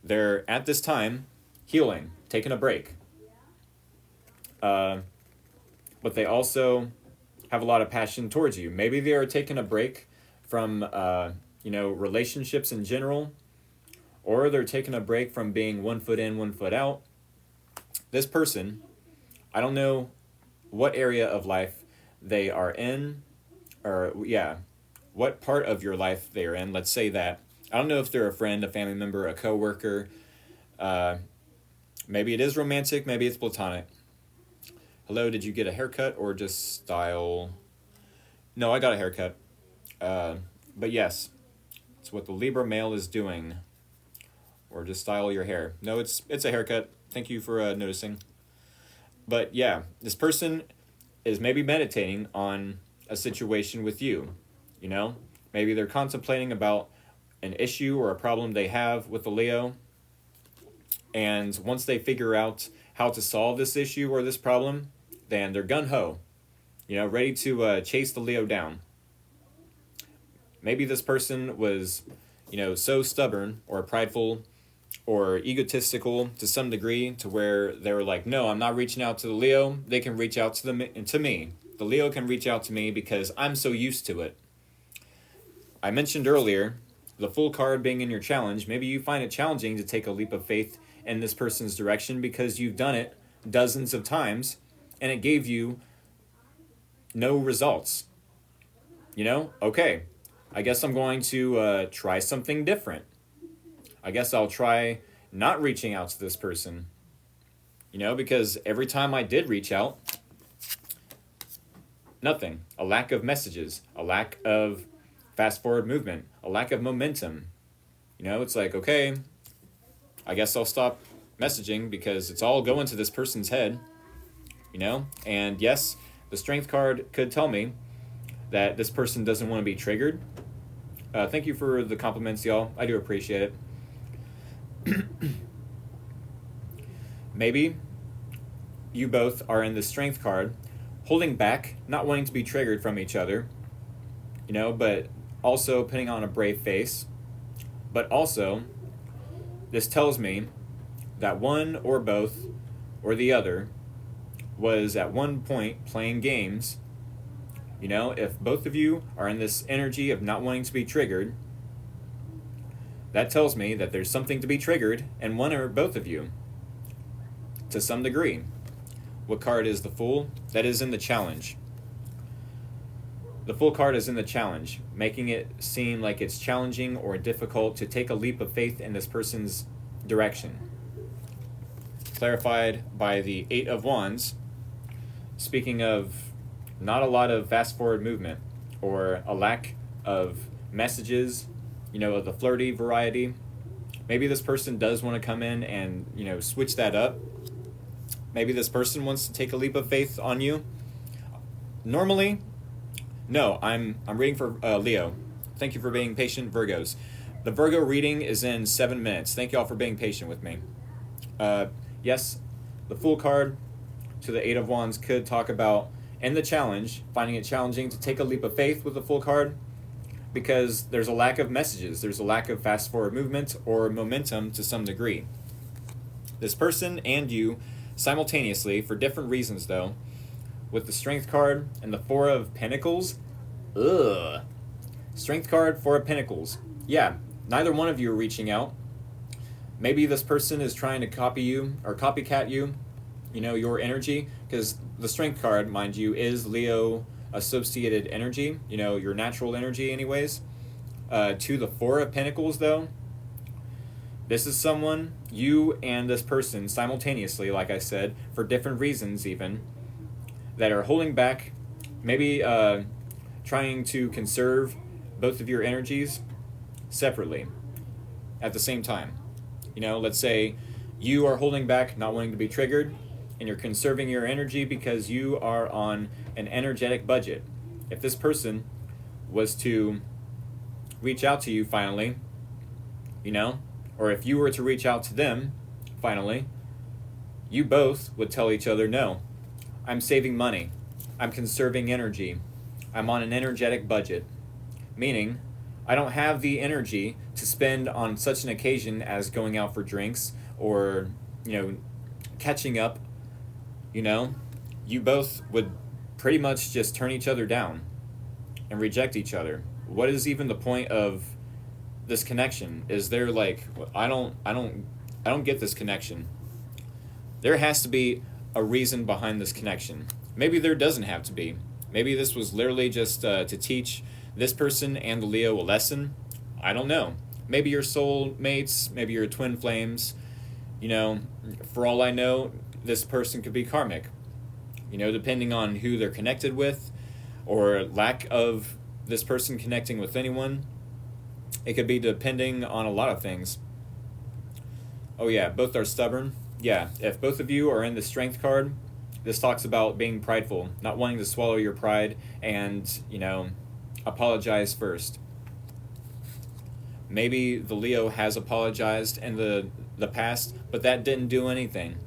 They're, at this time, healing, taking a break. But they also have a lot of passion towards you. Maybe they are taking a break from, relationships in general, or they're taking a break from being 1 foot in, 1 foot out. This person, I don't know what area of life they are in, or what part of your life they are in. Let's say that. I don't know if they're a friend, a family member, a coworker. Maybe it is romantic, maybe it's platonic. Hello, did you get a haircut or just style? No, I got a haircut. But yes, it's what the Libra male is doing. Or just style your hair. No, it's a haircut. Thank you for noticing. But yeah, this person is maybe meditating on a situation with you. Maybe they're contemplating about an issue or a problem they have with the Leo. And once they figure out how to solve this issue or this problem, then they're gung-ho, ready to chase the Leo down. Maybe this person was, so stubborn or prideful or egotistical to some degree to where they were like, no, I'm not reaching out to the Leo. They can reach out to me. The Leo can reach out to me because I'm so used to it. I mentioned earlier, the Fool card being in your challenge, maybe you find it challenging to take a leap of faith in this person's direction because you've done it dozens of times and it gave you no results. Okay, I guess I'm going to try something different. I guess I'll try not reaching out to this person, because every time I did reach out, nothing. A lack of messages, a lack of fast forward movement, a lack of momentum. It's like, okay, I guess I'll stop messaging because it's all going to this person's head, And yes, the strength card could tell me that this person doesn't want to be triggered. Thank you for the compliments, y'all. I do appreciate it. Maybe you both are in the strength card, holding back, not wanting to be triggered from each other, but also putting on a brave face. But also, this tells me that one or both or the other was at one point playing games. If both of you are in this energy of not wanting to be triggered, that tells me that there's something to be triggered in one or both of you to some degree. What card is the Fool? That is in the challenge. The Fool card is in the challenge, making it seem like it's challenging or difficult to take a leap of faith in this person's direction. Clarified by the Eight of Wands, speaking of not a lot of fast forward movement or a lack of messages, of the flirty variety. Maybe this person does want to come in and, switch that up. Maybe this person wants to take a leap of faith on you. Normally, no, I'm reading for Leo. Thank you for being patient, Virgos. The Virgo reading is in 7 minutes. Thank you all for being patient with me. Yes, the Fool card to the Eight of Wands could talk about, in the challenge, finding it challenging to take a leap of faith with the Fool card because there's a lack of messages. There's a lack of fast forward movement or momentum to some degree. This person and you simultaneously, for different reasons though, with the Strength card and the Four of Pentacles. Strength card, Four of Pentacles. Yeah, neither one of you are reaching out. Maybe this person is trying to copy you or copycat you, your energy, because the Strength card, mind you, is Leo associated energy, your natural energy anyways. To the Four of Pentacles though, this is someone, you and this person simultaneously, like I said, for different reasons even, that are holding back, maybe trying to conserve both of your energies separately at the same time. Let's say you are holding back, not wanting to be triggered, and you're conserving your energy because you are on an energetic budget. If this person was to reach out to you finally, or if you were to reach out to them finally, you both would tell each other, no, I'm saving money, I'm conserving energy, I'm on an energetic budget, meaning I don't have the energy to spend on such an occasion as going out for drinks or, catching up. You both would pretty much just turn each other down and reject each other. What is even the point of this connection? Is there I don't get this connection. There has to be a reason behind this connection. Maybe there doesn't have to be. Maybe this was literally just to teach this person and the Leo a lesson. I don't know. Maybe you're soul mates, maybe you're twin flames. For all I know, this person could be karmic. Depending on who they're connected with or lack of this person connecting with anyone. It could be depending on a lot of things. Oh yeah, both are stubborn. Yeah, if both of you are in the Strength card, this talks about being prideful, not wanting to swallow your pride and, apologize first. Maybe the Leo has apologized in the past, but that didn't do anything.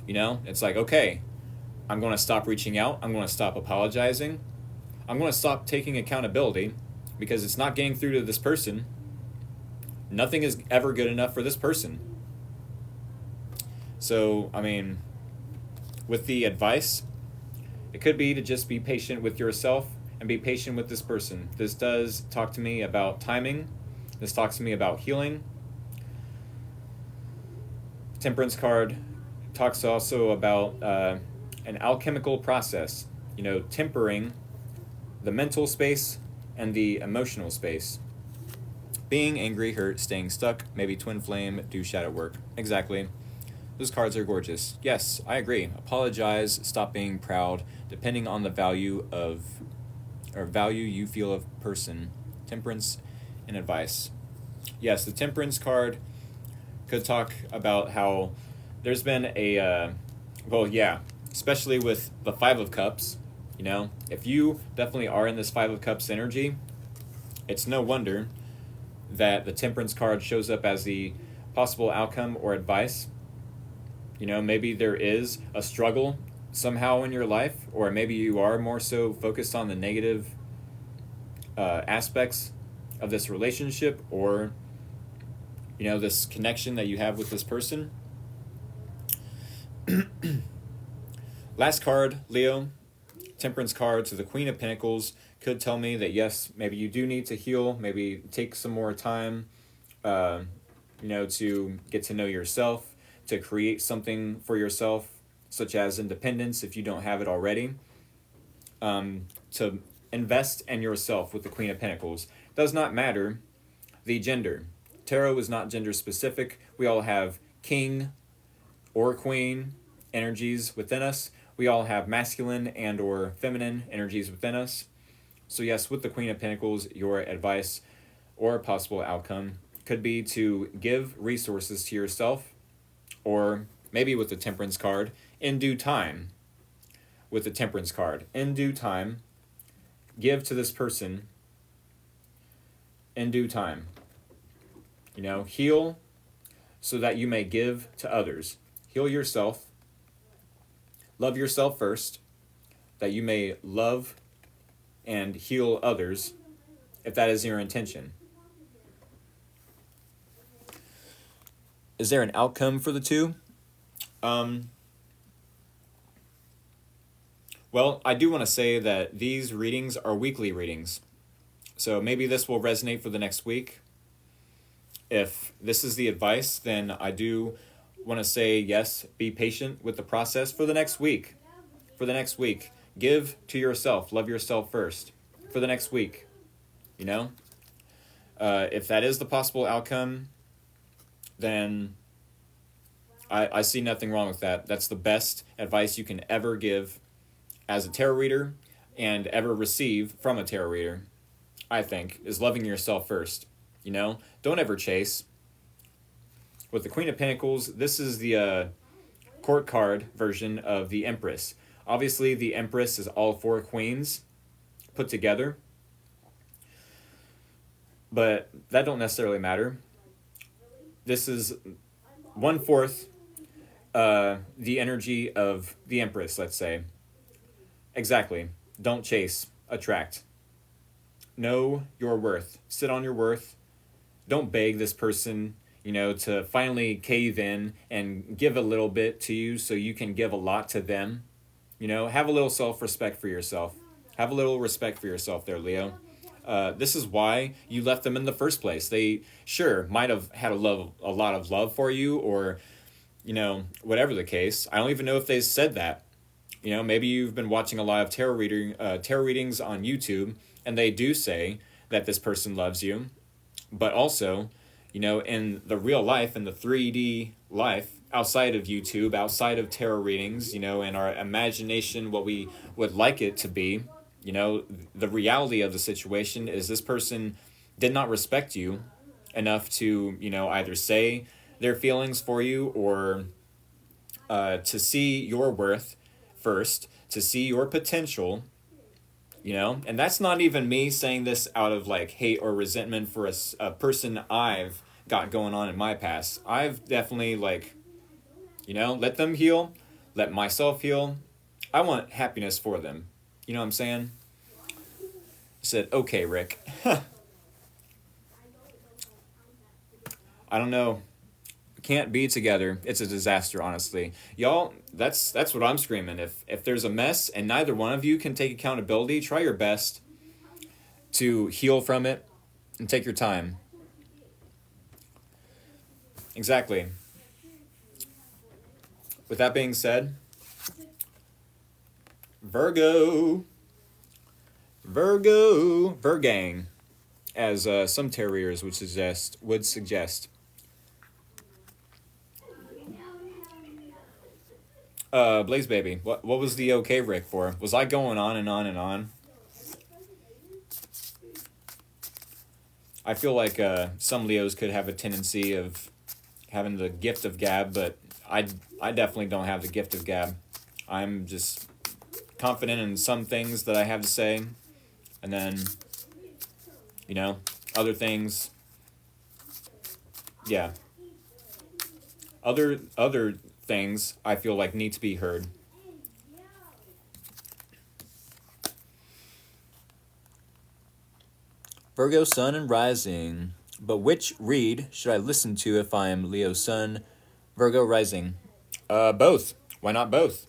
It's like, okay, I'm going to stop reaching out. I'm going to stop apologizing. I'm going to stop taking accountability because it's not getting through to this person. Nothing is ever good enough for this person. So, with the advice, it could be to just be patient with yourself and be patient with this person. This does talk to me about timing. This talks to me about healing. Temperance card talks also about an alchemical process. Tempering the mental space, and the emotional space. Being angry, hurt, staying stuck, maybe twin flame, do shadow work. Exactly. Those cards are gorgeous. Yes, I agree. Apologize, stop being proud, depending on the value of or value you feel of person. Temperance and advice. Yes, the temperance card could talk about how there's been a especially with the Five of Cups. If you definitely are in this Five of Cups energy, it's no wonder that the temperance card shows up as the possible outcome or advice. Maybe there is a struggle somehow in your life, or maybe you are more so focused on the negative aspects of this relationship, or this connection that you have with this person. Last card, Leo, temperance card. So the Queen of Pentacles could tell me that yes, maybe you do need to heal, maybe take some more time to get to know yourself, to create something for yourself, such as independence if you don't have it already, to invest in yourself with the Queen of Pentacles. Does not matter the gender. Tarot is not gender specific. We all have king or queen energies within us. We all have masculine and or feminine energies within us. So yes, with the Queen of Pentacles, your advice or possible outcome could be to give resources to yourself, or maybe with the Temperance card, in due time. With the Temperance card, in due time, give to this person in due time. Heal so that you may give to others. Heal yourself. Love yourself first, that you may love and heal others, if that is your intention. Is there an outcome for the two? Well, I do want to say that these readings are weekly readings. So maybe this will resonate for the next week. If this is the advice, then I do want to say, yes, be patient with the process for the next week. For the next week, give to yourself. Love yourself first. For the next week, if that is the possible outcome, then I see nothing wrong with that. That's the best advice you can ever give as a tarot reader and ever receive from a tarot reader, I think, is loving yourself first. Don't ever chase. With the Queen of Pentacles, this is the court card version of the Empress. Obviously, the Empress is all four queens put together, but that don't necessarily matter. This is 1/4 the energy of the Empress, let's say. Exactly. Don't chase, attract. Know your worth. Sit on your worth. Don't beg this person, to finally cave in and give a little bit to you so you can give a lot to them. Have a little self-respect for yourself. Have a little respect for yourself there, Leo. This is why you left them in the first place. They might have had a lot of love for you, or, whatever the case. I don't even know if they said that. Maybe you've been watching a lot of tarot readings on YouTube, and they do say that this person loves you. But also, in the real life, in the 3D life, outside of YouTube, outside of tarot readings, in our imagination, what we would like it to be, the reality of the situation is this person did not respect you enough to, either say their feelings for you, or to see your worth first, to see your potential, and that's not even me saying this out of hate or resentment for a person I've got going on in my past. I've definitely let them heal, let myself heal. I want happiness for them. You know what I'm saying? I said, okay, Rick. I don't know. Can't be together. It's a disaster, honestly. Y'all, that's what I'm screaming. If there's a mess and neither one of you can take accountability, try your best to heal from it and take your time. Exactly. With that being said, Virgo. Virgo, Virgang, as some terriers would suggest. Blaze Baby, what was the okay Rick for? Was I going on and on and on? I feel like some Leos could have a tendency of having the gift of gab, but I definitely don't have the gift of gab. I'm just confident in some things that I have to say, and then, other things, yeah. Other things I feel like need to be heard. Virgo Sun and Rising. But which read should I listen to if I'm Leo Sun, Virgo Rising? Both. Why not both?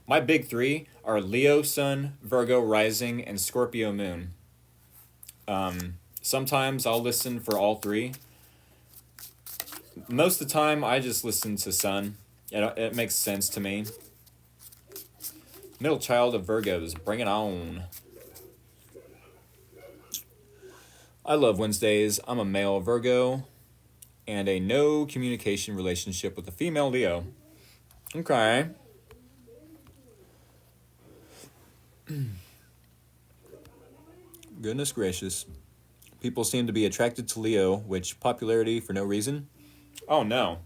My big three are Leo Sun, Virgo Rising, and Scorpio Moon. Sometimes I'll listen for all three. Most of the time, I just listen to Sun. It makes sense to me. Middle child of Virgos, bring it on. I love Wednesdays. I'm a male Virgo and a no communication relationship with a female Leo. Okay. Goodness gracious. People seem to be attracted to Leo, which popularity for no reason. Oh, no.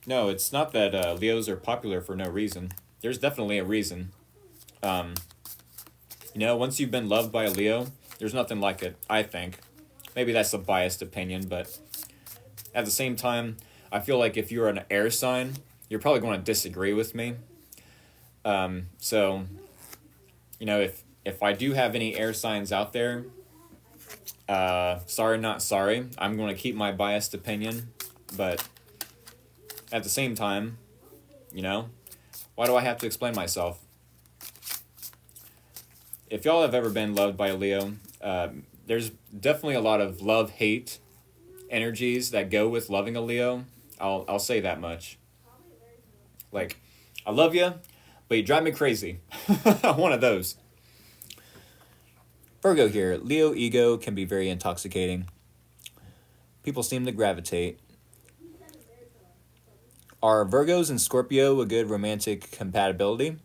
No, it's not that Leos are popular for no reason. There's definitely a reason. Once you've been loved by a Leo, there's nothing like it, I think. Maybe that's a biased opinion, but at the same time, I feel like if you're an air sign, you're probably going to disagree with me. So, if I do have any air signs out there, sorry, not sorry. I'm going to keep my biased opinion, but at the same time, why do I have to explain myself? If y'all have ever been loved by a Leo, there's definitely a lot of love-hate energies that go with loving a Leo. I'll say that much. Like, I love you, but you drive me crazy. One of those. Virgo here. Leo ego can be very intoxicating. People seem to gravitate. Are Virgos and Scorpio a good romantic compatibility?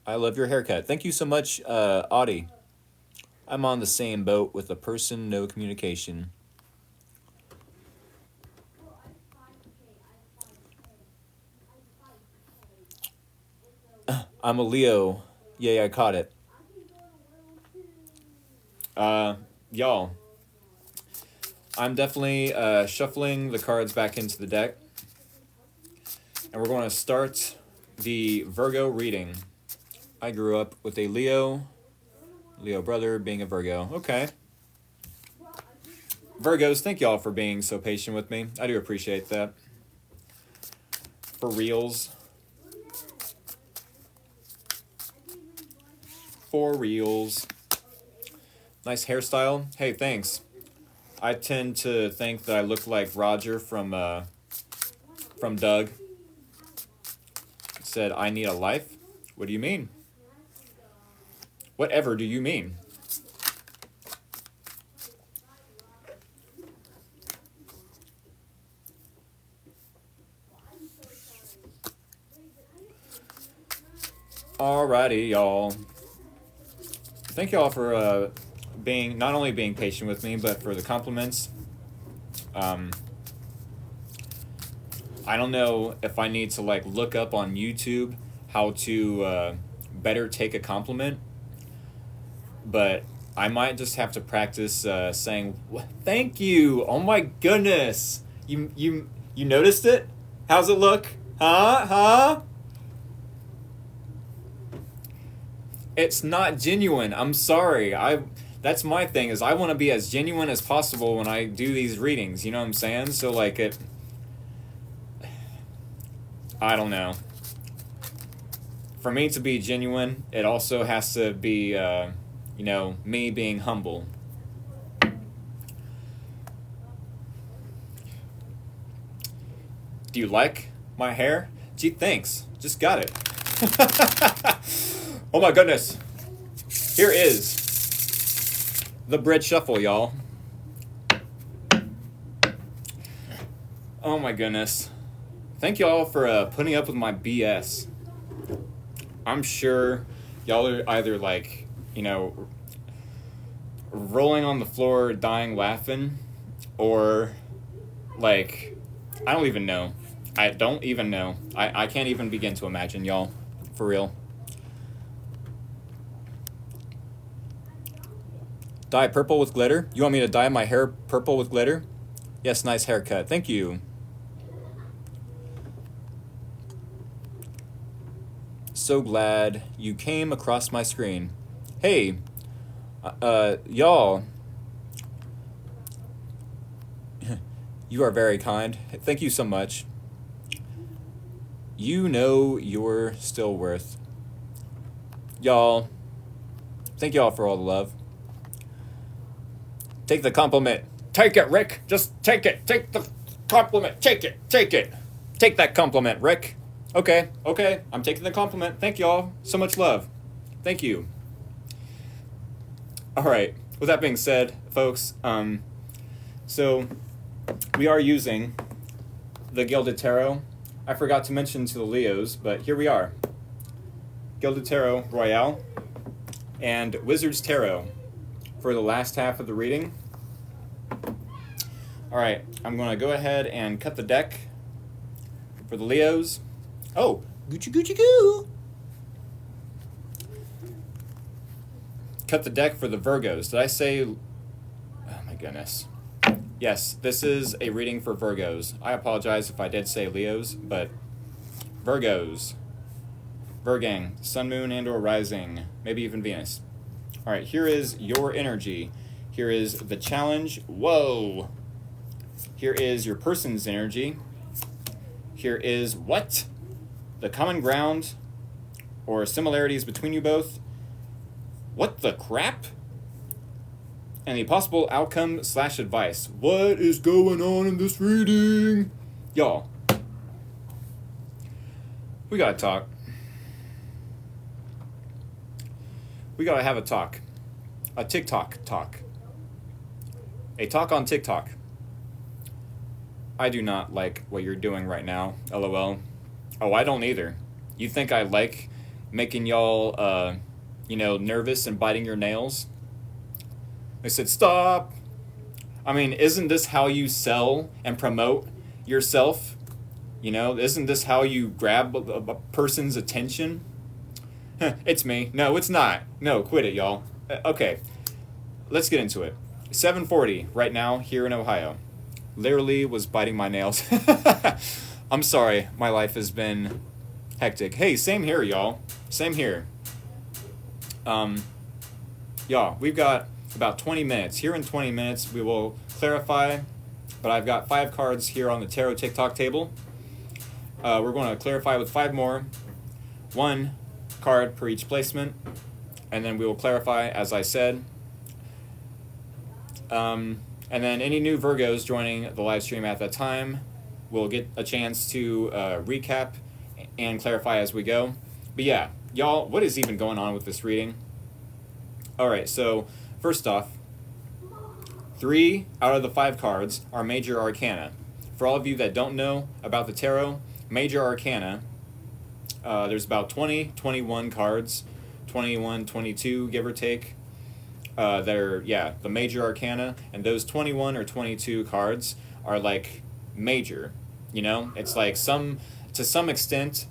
I love your haircut. Thank you so much, Audie. I'm on the same boat with a person, no communication. I'm a Leo. Yay, I caught it. Y'all. I'm definitely shuffling the cards back into the deck. And we're going to start the Virgo reading. I grew up with a Leo brother being a Virgo. Okay. Virgos, thank y'all for being so patient with me. I do appreciate that. For reals. For reals. Nice hairstyle. Hey, thanks. I tend to think that I look like Roger from Doug. Said, I need a life? What do you mean? Whatever do you mean? Alrighty, y'all. Thank y'all for not only being patient with me, but for the compliments. I don't know if I need to look up on YouTube how to better take a compliment, but I might just have to practice saying thank you. Oh my goodness, you noticed it? How's it look? Huh? It's not genuine. I'm sorry. That's my thing, is I want to be as genuine as possible when I do these readings. You know what I'm saying? So I don't know. For me to be genuine, it also has to be, me being humble. Do you like my hair? Gee, thanks. Just got it. Oh my goodness. Here is the bread shuffle, y'all. Oh my goodness. Thank y'all for putting up with my BS. I'm sure y'all are either like, you know, rolling on the floor, dying laughing, or like, I don't even know. I don't even know. I can't even begin to imagine, y'all. For real. Dye purple with glitter? You want me to dye my hair purple with glitter? Yes, nice haircut. Thank you. So glad you came across my screen. Hey, y'all. You are very kind. Thank you so much. You know you're still worth. Y'all, thank y'all for all the love. Take the compliment. Take it, Rick. Just take it. Take the compliment. Take it. Take it. Take that compliment, Rick. Okay. I'm taking the compliment. Thank y'all. So much love. Thank you. All right. With that being said, folks, so we are using the Gilded Tarot. I forgot to mention to the Leos, but here we are. Gilded Tarot Royale and Wizard's Tarot for the last half of the reading. All right, I'm going to go ahead and cut the deck for the Leos. Oh, Gucci Gucci Goo! Cut the deck for the Virgos. Did I say... Oh my goodness. Yes, this is a reading for Virgos. I apologize if I did say Leos, but Virgos. Virgang, Sun, Moon, and or Rising. Maybe even Venus. All right, here is your energy. Here is the challenge. Whoa! Here is your person's energy. Here is what? The common ground or similarities between you both. What the crap? And the possible outcome / advice. What is going on in this reading? Y'all, we gotta talk. We gotta have a talk. A TikTok talk. A talk on TikTok. I do not like what you're doing right now, LOL. Oh, I don't either. You think I like making y'all, nervous and biting your nails? They said, stop. I mean, isn't this how you sell and promote yourself? You know, isn't this how you grab a person's attention? It's me. No, it's not. No, quit it, y'all. Okay, let's get into it. 7:40 right now here in Ohio. Literally was biting my nails. I'm sorry, my life has been hectic. Hey, same here, y'all. Same here. Y'all, we've got about 20 minutes. Here in 20 minutes, we will clarify, but I've got 5 cards here on the Tarot TikTok table. We're going to clarify with 5 more. 1 card per each placement, and then we will clarify, as I said. And then any new Virgos joining the live stream at that time will get a chance to recap and clarify as we go. But yeah, y'all, what is even going on with this reading? All right, so first off, 3 out of the 5 cards are major arcana. For all of you that don't know about the tarot, major arcana, there's about 21 cards, 21, 22, give or take. That are, the major arcana, and those 21 or 22 cards are like major, you know? It's like to some extent,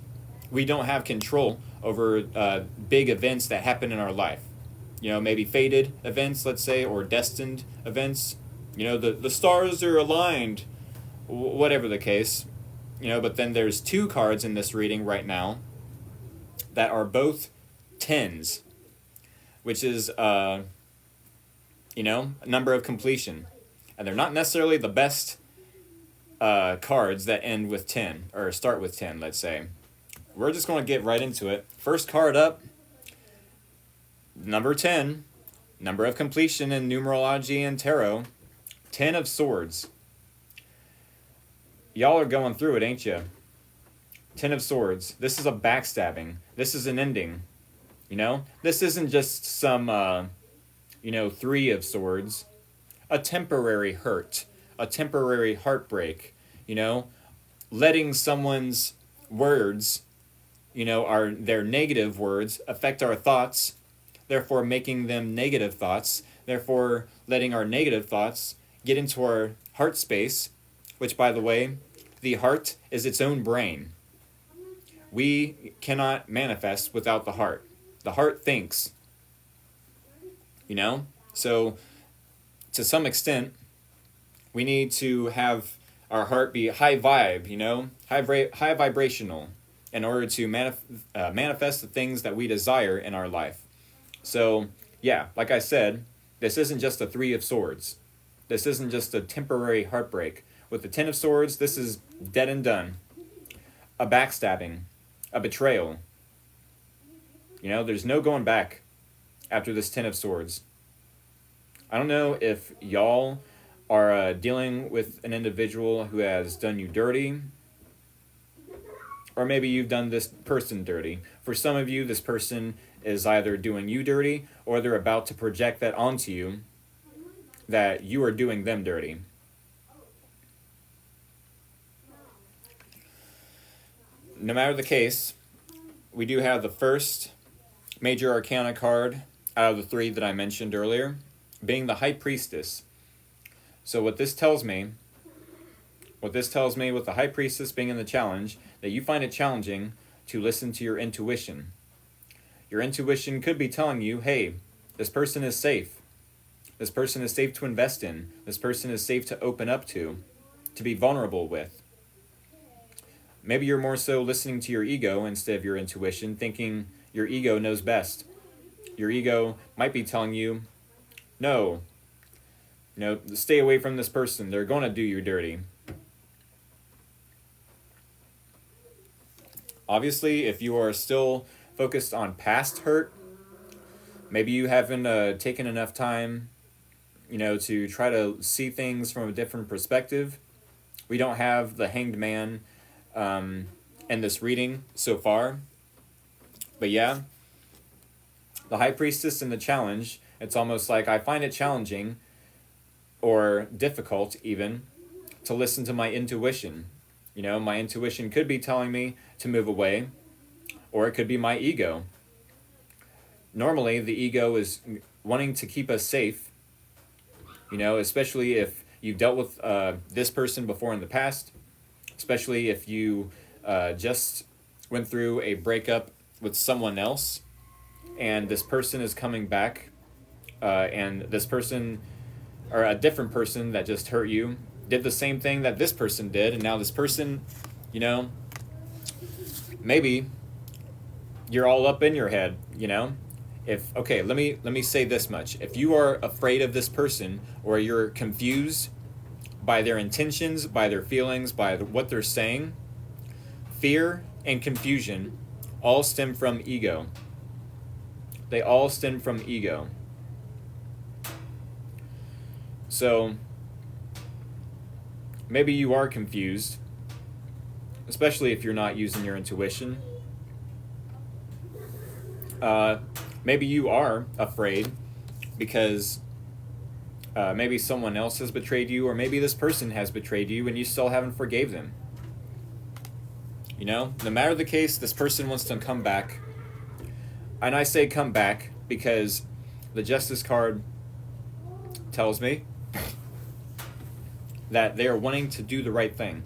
we don't have control over big events that happen in our life. You know, maybe fated events, let's say, or destined events. You know, the stars are aligned, whatever the case. You know, but then there's 2 cards in this reading right now that are both 10s, which is... number of completion. And they're not necessarily the best cards that end with 10, or start with 10, let's say. We're just going to get right into it. First card up, number 10, number of completion in numerology and tarot, 10 of Swords. Y'all are going through it, ain't you? 10 of Swords. This is a backstabbing. This is an ending. You know, this isn't just some, three of swords, a temporary hurt, a temporary heartbreak, you know, letting someone's words, are their negative words affect our thoughts, therefore making them negative thoughts, therefore letting our negative thoughts get into our heart space, which, by the way, the heart is its own brain. We cannot manifest without the heart. The heart thinks, So, to some extent, we need to have our heart be high vibe, high vibrational, in order to manifest the things that we desire in our life. So, yeah, like I said, this isn't just a three of swords. This isn't just a temporary heartbreak. With the ten of swords, this is dead and done. A backstabbing, a betrayal. There's no going back after this ten of swords. I don't know if y'all are dealing with an individual who has done you dirty, or maybe you've done this person dirty. For some of you, this person is either doing you dirty, or they're about to project that onto you, that you are doing them dirty. No matter the case, we do have the first major arcana card out of the three that I mentioned earlier, being the High Priestess. So what this tells me with the High Priestess being in the challenge, that you find it challenging to listen to your intuition. Your intuition could be telling you, hey, this person is safe. This person is safe to invest in. This person is safe to open up to be vulnerable with. Maybe you're more so listening to your ego instead of your intuition, thinking your ego knows best. Your ego might be telling you, no, stay away from this person. They're going to do you dirty. Obviously, if you are still focused on past hurt, maybe you haven't taken enough time, to try to see things from a different perspective. We don't have the Hanged Man in this reading so far. But yeah, the High Priestess in the challenge, it's almost like I find it challenging, or difficult even, to listen to my intuition. My intuition could be telling me to move away, or it could be my ego. Normally, the ego is wanting to keep us safe, especially if you've dealt with this person before in the past, especially if you just went through a breakup with someone else, and this person is coming back, and this person, or a different person that just hurt you, did the same thing that this person did, and now this person, maybe you're all up in your head, let me say this much. If you are afraid of this person, or you're confused by their intentions, by their feelings, by what they're saying, fear and confusion all stem from ego. They all stem from ego. So, maybe you are confused, especially if you're not using your intuition. Maybe you are afraid because maybe someone else has betrayed you, or maybe this person has betrayed you and you still haven't forgave them. No matter the case, this person wants to come back. And I say come back because the Justice card tells me that they are wanting to do the right thing.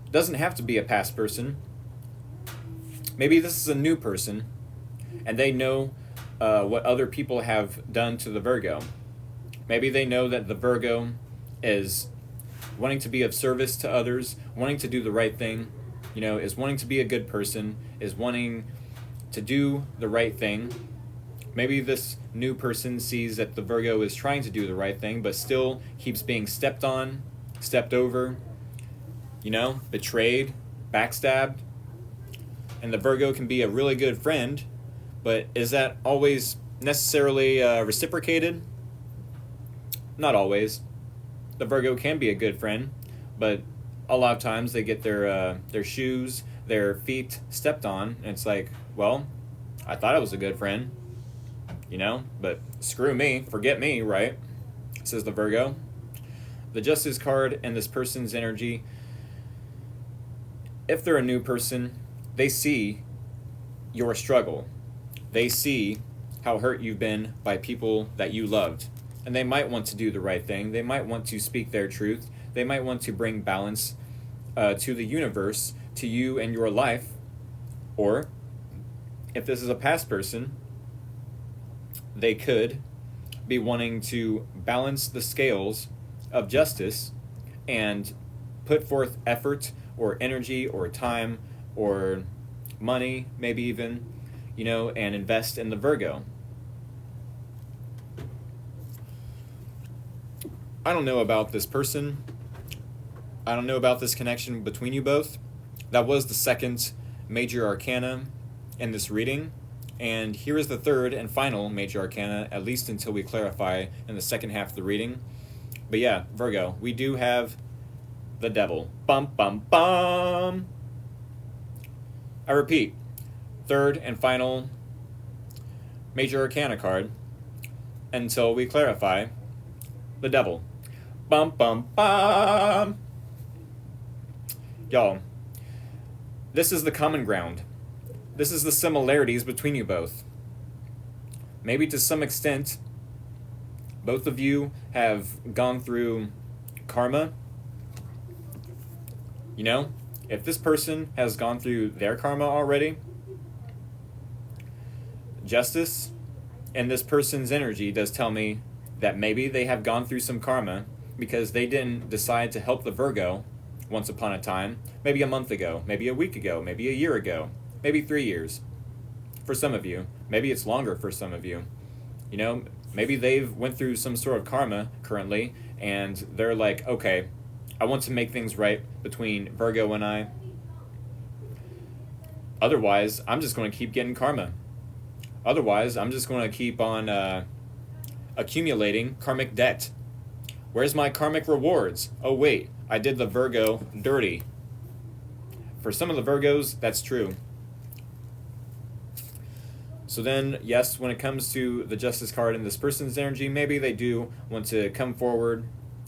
It doesn't have to be a past person. Maybe this is a new person, and they know what other people have done to the Virgo. Maybe they know that the Virgo is wanting to be of service to others, wanting to do the right thing, is wanting to be a good person, is wanting to do the right thing. Maybe this new person sees that the Virgo is trying to do the right thing, but still keeps being stepped on, stepped over, betrayed, backstabbed. And the Virgo can be a really good friend, but is that always necessarily reciprocated? Not always. The Virgo can be a good friend, but a lot of times they get their shoes, their feet stepped on, and it's like, well, I thought I was a good friend, but screw me, forget me, right? Says the Virgo. The Justice card and this person's energy, if they're a new person, they see your struggle. They see how hurt you've been by people that you loved. And they might want to do the right thing. They might want to speak their truth. They might want to bring balance to the universe, to you and your life. Or, if this is a past person, they could be wanting to balance the scales of justice and put forth effort or energy or time or money, maybe even, and invest in the Virgo. I don't know about this person. I don't know about this connection between you both. That was the second major arcana in this reading. And here is the third and final major arcana, at least until we clarify in the second half of the reading. But yeah, Virgo, we do have the Devil. Bum, bum, bum. I repeat, third and final major arcana card until we clarify the Devil. Bum, bum, bum. Y'all, this is the common ground. This is the similarities between you both. Maybe to some extent, both of you have gone through karma. If this person has gone through their karma already, justice and this person's energy does tell me that maybe they have gone through some karma because they didn't decide to help the Virgo once upon a time, maybe a month ago, maybe a week ago, maybe a year ago, maybe 3 years. For some of you, maybe it's longer for some of you. Maybe they've went through some sort of karma currently, and they're like, okay, I want to make things right between Virgo and I. Otherwise, I'm just going to keep getting karma. Otherwise, I'm just going to keep on accumulating karmic debt. Where's my karmic rewards? Oh, wait, I did the Virgo dirty. For some of the Virgos, that's true. So then, yes, when it comes to the Justice card and this person's energy, maybe they do want to come forward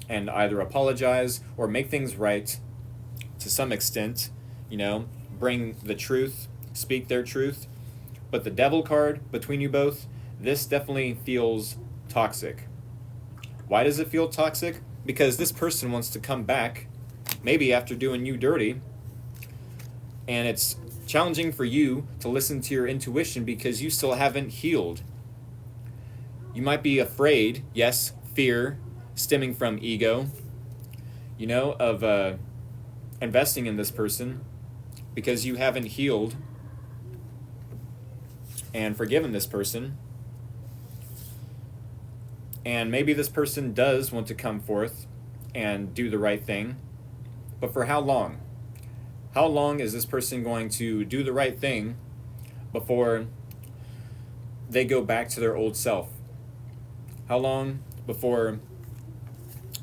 and either apologize or make things right to some extent, bring the truth, speak their truth. But the Devil card between you both, this definitely feels toxic. Why does it feel toxic? Because this person wants to come back, maybe after doing you dirty, and it's challenging for you to listen to your intuition because you still haven't healed. You might be afraid, yes, fear, stemming from ego, of investing in this person because you haven't healed and forgiven this person. And maybe this person does want to come forth and do the right thing, but for how long? How long is this person going to do the right thing before they go back to their old self? How long before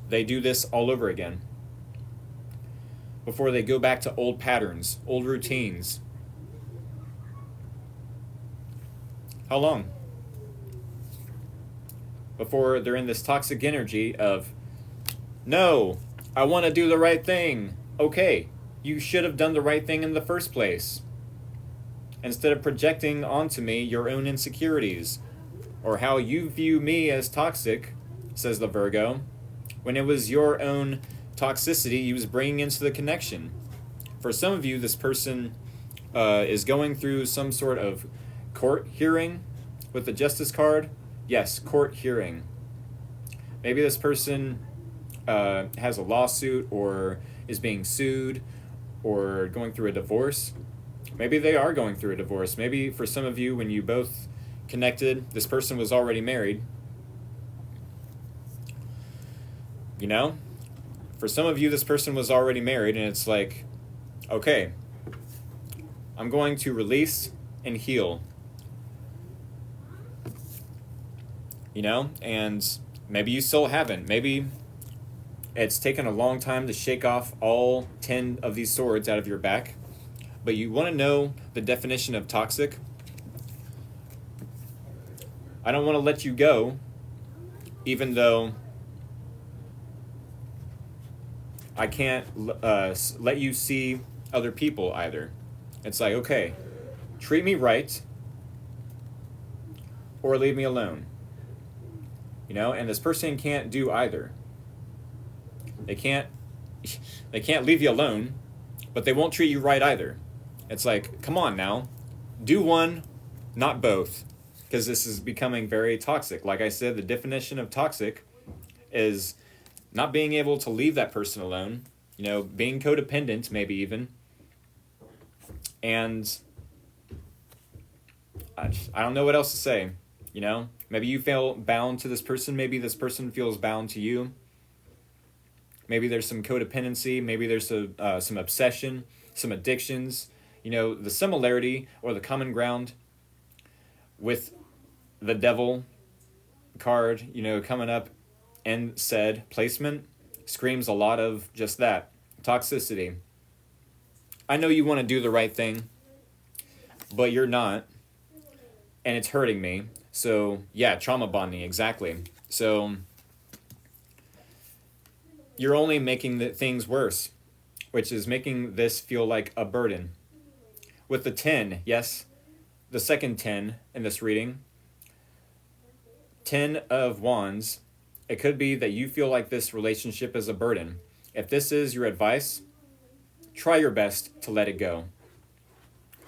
they do this all over again? Before they go back to old patterns, old routines? How long? Before they're in this toxic energy of, no, I want to do the right thing. Okay, you should have done the right thing in the first place. Instead of projecting onto me your own insecurities or how you view me as toxic, says the Virgo, when it was your own toxicity you was bringing into the connection. For some of you, this person is going through some sort of court hearing with the Justice card. Yes, court hearing. Maybe this person has a lawsuit or is being sued or going through a divorce. Maybe they are going through a divorce. Maybe for some of you, when you both connected, this person was already married. For some of you, this person was already married, and it's like, okay, I'm going to release and heal. And maybe you still haven't. Maybe it's taken a long time to shake off all 10 of these swords out of your back. But you want to know the definition of toxic? I don't want to let you go, even though I can't let you see other people either. It's like, okay, treat me right or leave me alone. And this person can't do either. They can't they can't leave you alone, but they won't treat you right either. It's like, come on now. Do one, not both. Because this is becoming very toxic. Like I said, the definition of toxic is not being able to leave that person alone, being codependent, maybe even. And I don't know what else to say, Maybe you feel bound to this person. Maybe this person feels bound to you. Maybe there's some codependency. Maybe there's some obsession, some addictions. The similarity or the common ground with the devil card, coming up and said placement screams a lot of just that, toxicity. I know you want to do the right thing, but you're not, and it's hurting me. So yeah, trauma bonding, exactly. So you're only making the things worse, which is making this feel like a burden. With the 10, yes, the second 10 in this reading, 10 of Wands, it could be that you feel like this relationship is a burden. If this is your advice, try your best to let it go.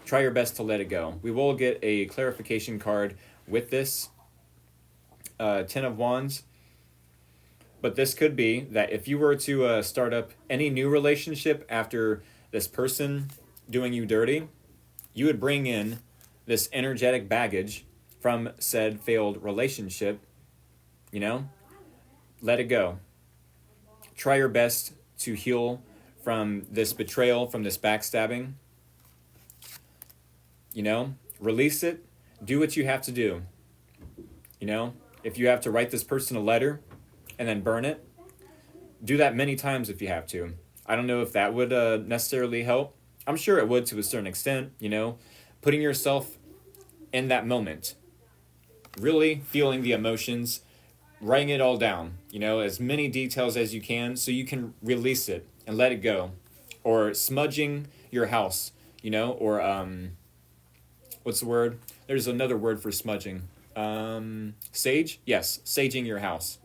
Try your best to let it go. We will get a clarification card with this 10 of Wands. But this could be that if you were to start up any new relationship after this person doing you dirty, you would bring in this energetic baggage from said failed relationship. Let it go. Try your best to heal from this betrayal, from this backstabbing. Release it. Do what you have to do. If you have to write this person a letter and then burn it, do that many times if you have to. I don't know if that would necessarily help. I'm sure it would to a certain extent, putting yourself in that moment, really feeling the emotions, writing it all down, as many details as you can so you can release it and let it go. Or smudging your house, or what's the word? There's another word for smudging. Sage? Yes, saging your house.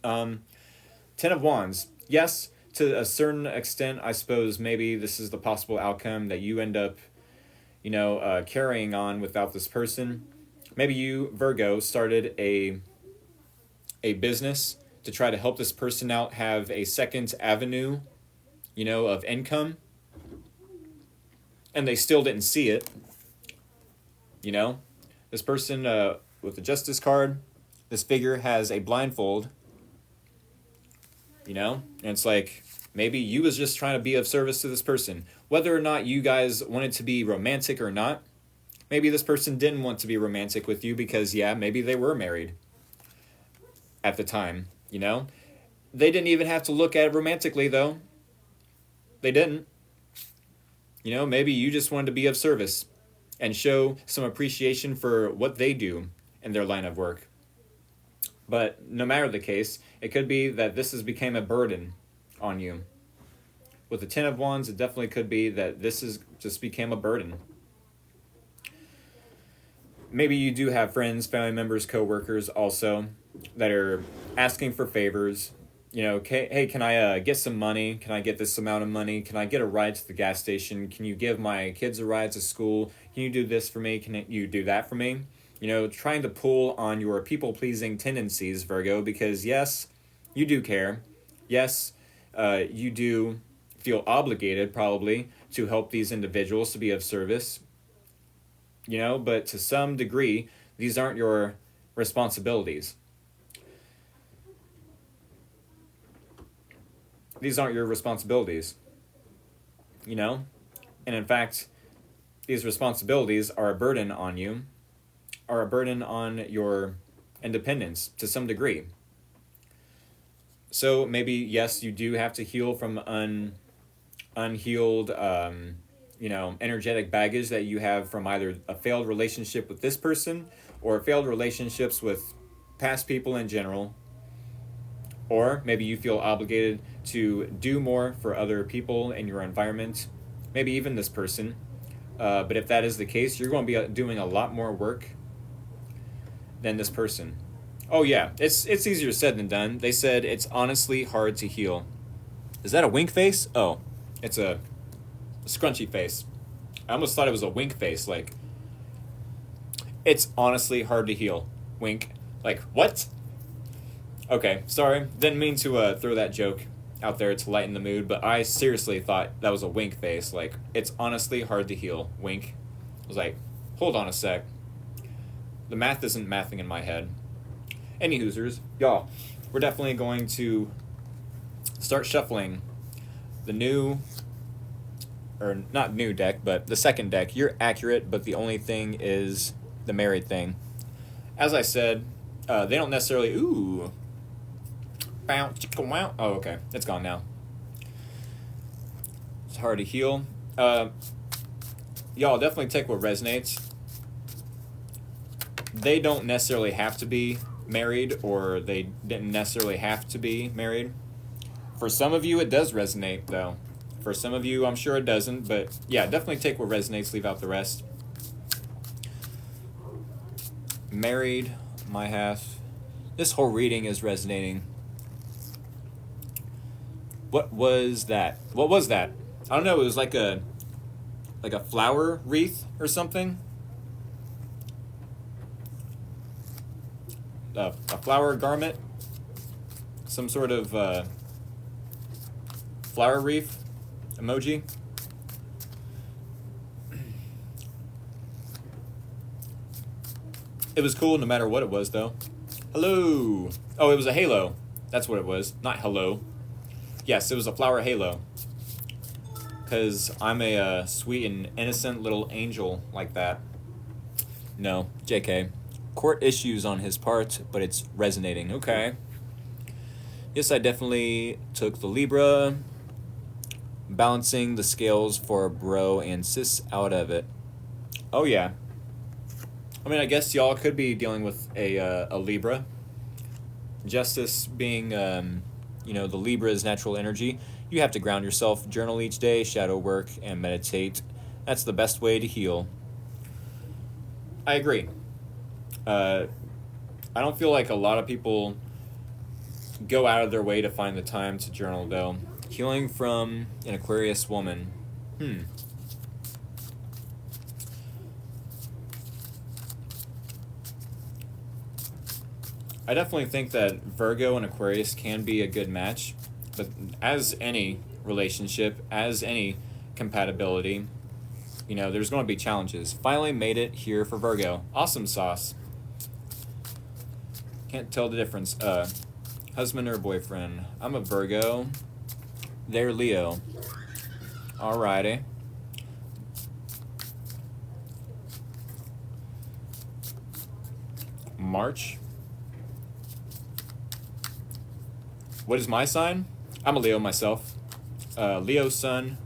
10 of Wands. Yes, to a certain extent, I suppose maybe this is the possible outcome that you end up, carrying on without this person. Maybe you, Virgo, started a business to try to help this person out have a second avenue, of income. And they still didn't see it. This person with the Justice card, this figure has a blindfold. And it's like, maybe you was just trying to be of service to this person. Whether or not you guys wanted to be romantic or not, maybe this person didn't want to be romantic with you because, yeah, maybe they were married at the time, They didn't even have to look at it romantically, though. They didn't. Maybe you just wanted to be of service and show some appreciation for what they do in their line of work. But no matter the case, it could be that this has become a burden on you. With the 10 of Wands, it definitely could be that this is just became a burden. Maybe you do have friends, family members, co-workers also that are asking for favors. Hey, can I get some money? Can I get this amount of money? Can I get a ride to the gas station? Can you give my kids a ride to school? Can you do this for me? Can you do that for me? Trying to pull on your people-pleasing tendencies, Virgo, because yes, you do care. Yes, you do feel obligated, probably, to help these individuals to be of service. But to some degree, these aren't your responsibilities. These aren't your responsibilities. And in fact, these responsibilities are a burden on you, are a burden on your independence to some degree. So maybe, yes, you do have to heal from unhealed, energetic baggage that you have from either a failed relationship with this person or failed relationships with past people in general, or maybe you feel obligated to do more for other people in your environment, maybe even this person. But if that is the case, you're going to be doing a lot more work than this person. Oh yeah, it's easier said than done. They said it's honestly hard to heal. Is that a wink face? Oh, it's a scrunchy face. I almost thought it was a wink face. Like, it's honestly hard to heal. Wink. Like, what? Okay, sorry. Didn't mean to throw that joke out there to lighten the mood, but I seriously thought that was a wink face. Like, it's honestly hard to heal. Wink. I was like, hold on a sec. The math isn't mathing in my head. Any hoosers, y'all, we're definitely going to start shuffling the new, or not new deck, but the second deck. You're accurate, but the only thing is the married thing. As I said, they don't necessarily, ooh, bow, chicka, wow. Oh, okay, it's gone now. It's hard to heal. Y'all definitely take what resonates. They don't necessarily have to be married, or they didn't necessarily have to be married. For some of you, it does resonate, though. For some of you, I'm sure it doesn't, but yeah, definitely take what resonates, leave out the rest. Married, my half. This whole reading is resonating. What was that? What was that? I don't know, it was like a flower wreath or something. A flower garment, some sort of flower wreath emoji. It was cool no matter what it was, though. Hello. Oh, it was a halo. That's what it was. Not hello. Yes, it was a flower halo. Because I'm a sweet and innocent little angel like that. No, JK. Court issues on his part, but it's resonating. Okay. Yes, I definitely took the Libra, balancing the scales for bro and sis out of it. Oh yeah. I mean, I guess y'all could be dealing with a Libra. Justice being, the Libra's natural energy. You have to ground yourself, journal each day, shadow work, and meditate. That's the best way to heal. I agree. I don't feel like a lot of people go out of their way to find the time to journal, though. Healing from an Aquarius woman. I definitely think that Virgo and Aquarius can be a good match, but as any relationship, as any compatibility, there's going to be challenges. Finally made it here for Virgo. Awesome sauce. Can't tell the difference. Husband or boyfriend. I'm a Virgo. They're Leo. Alrighty. March. What is my sign? I'm a Leo myself. Leo sun,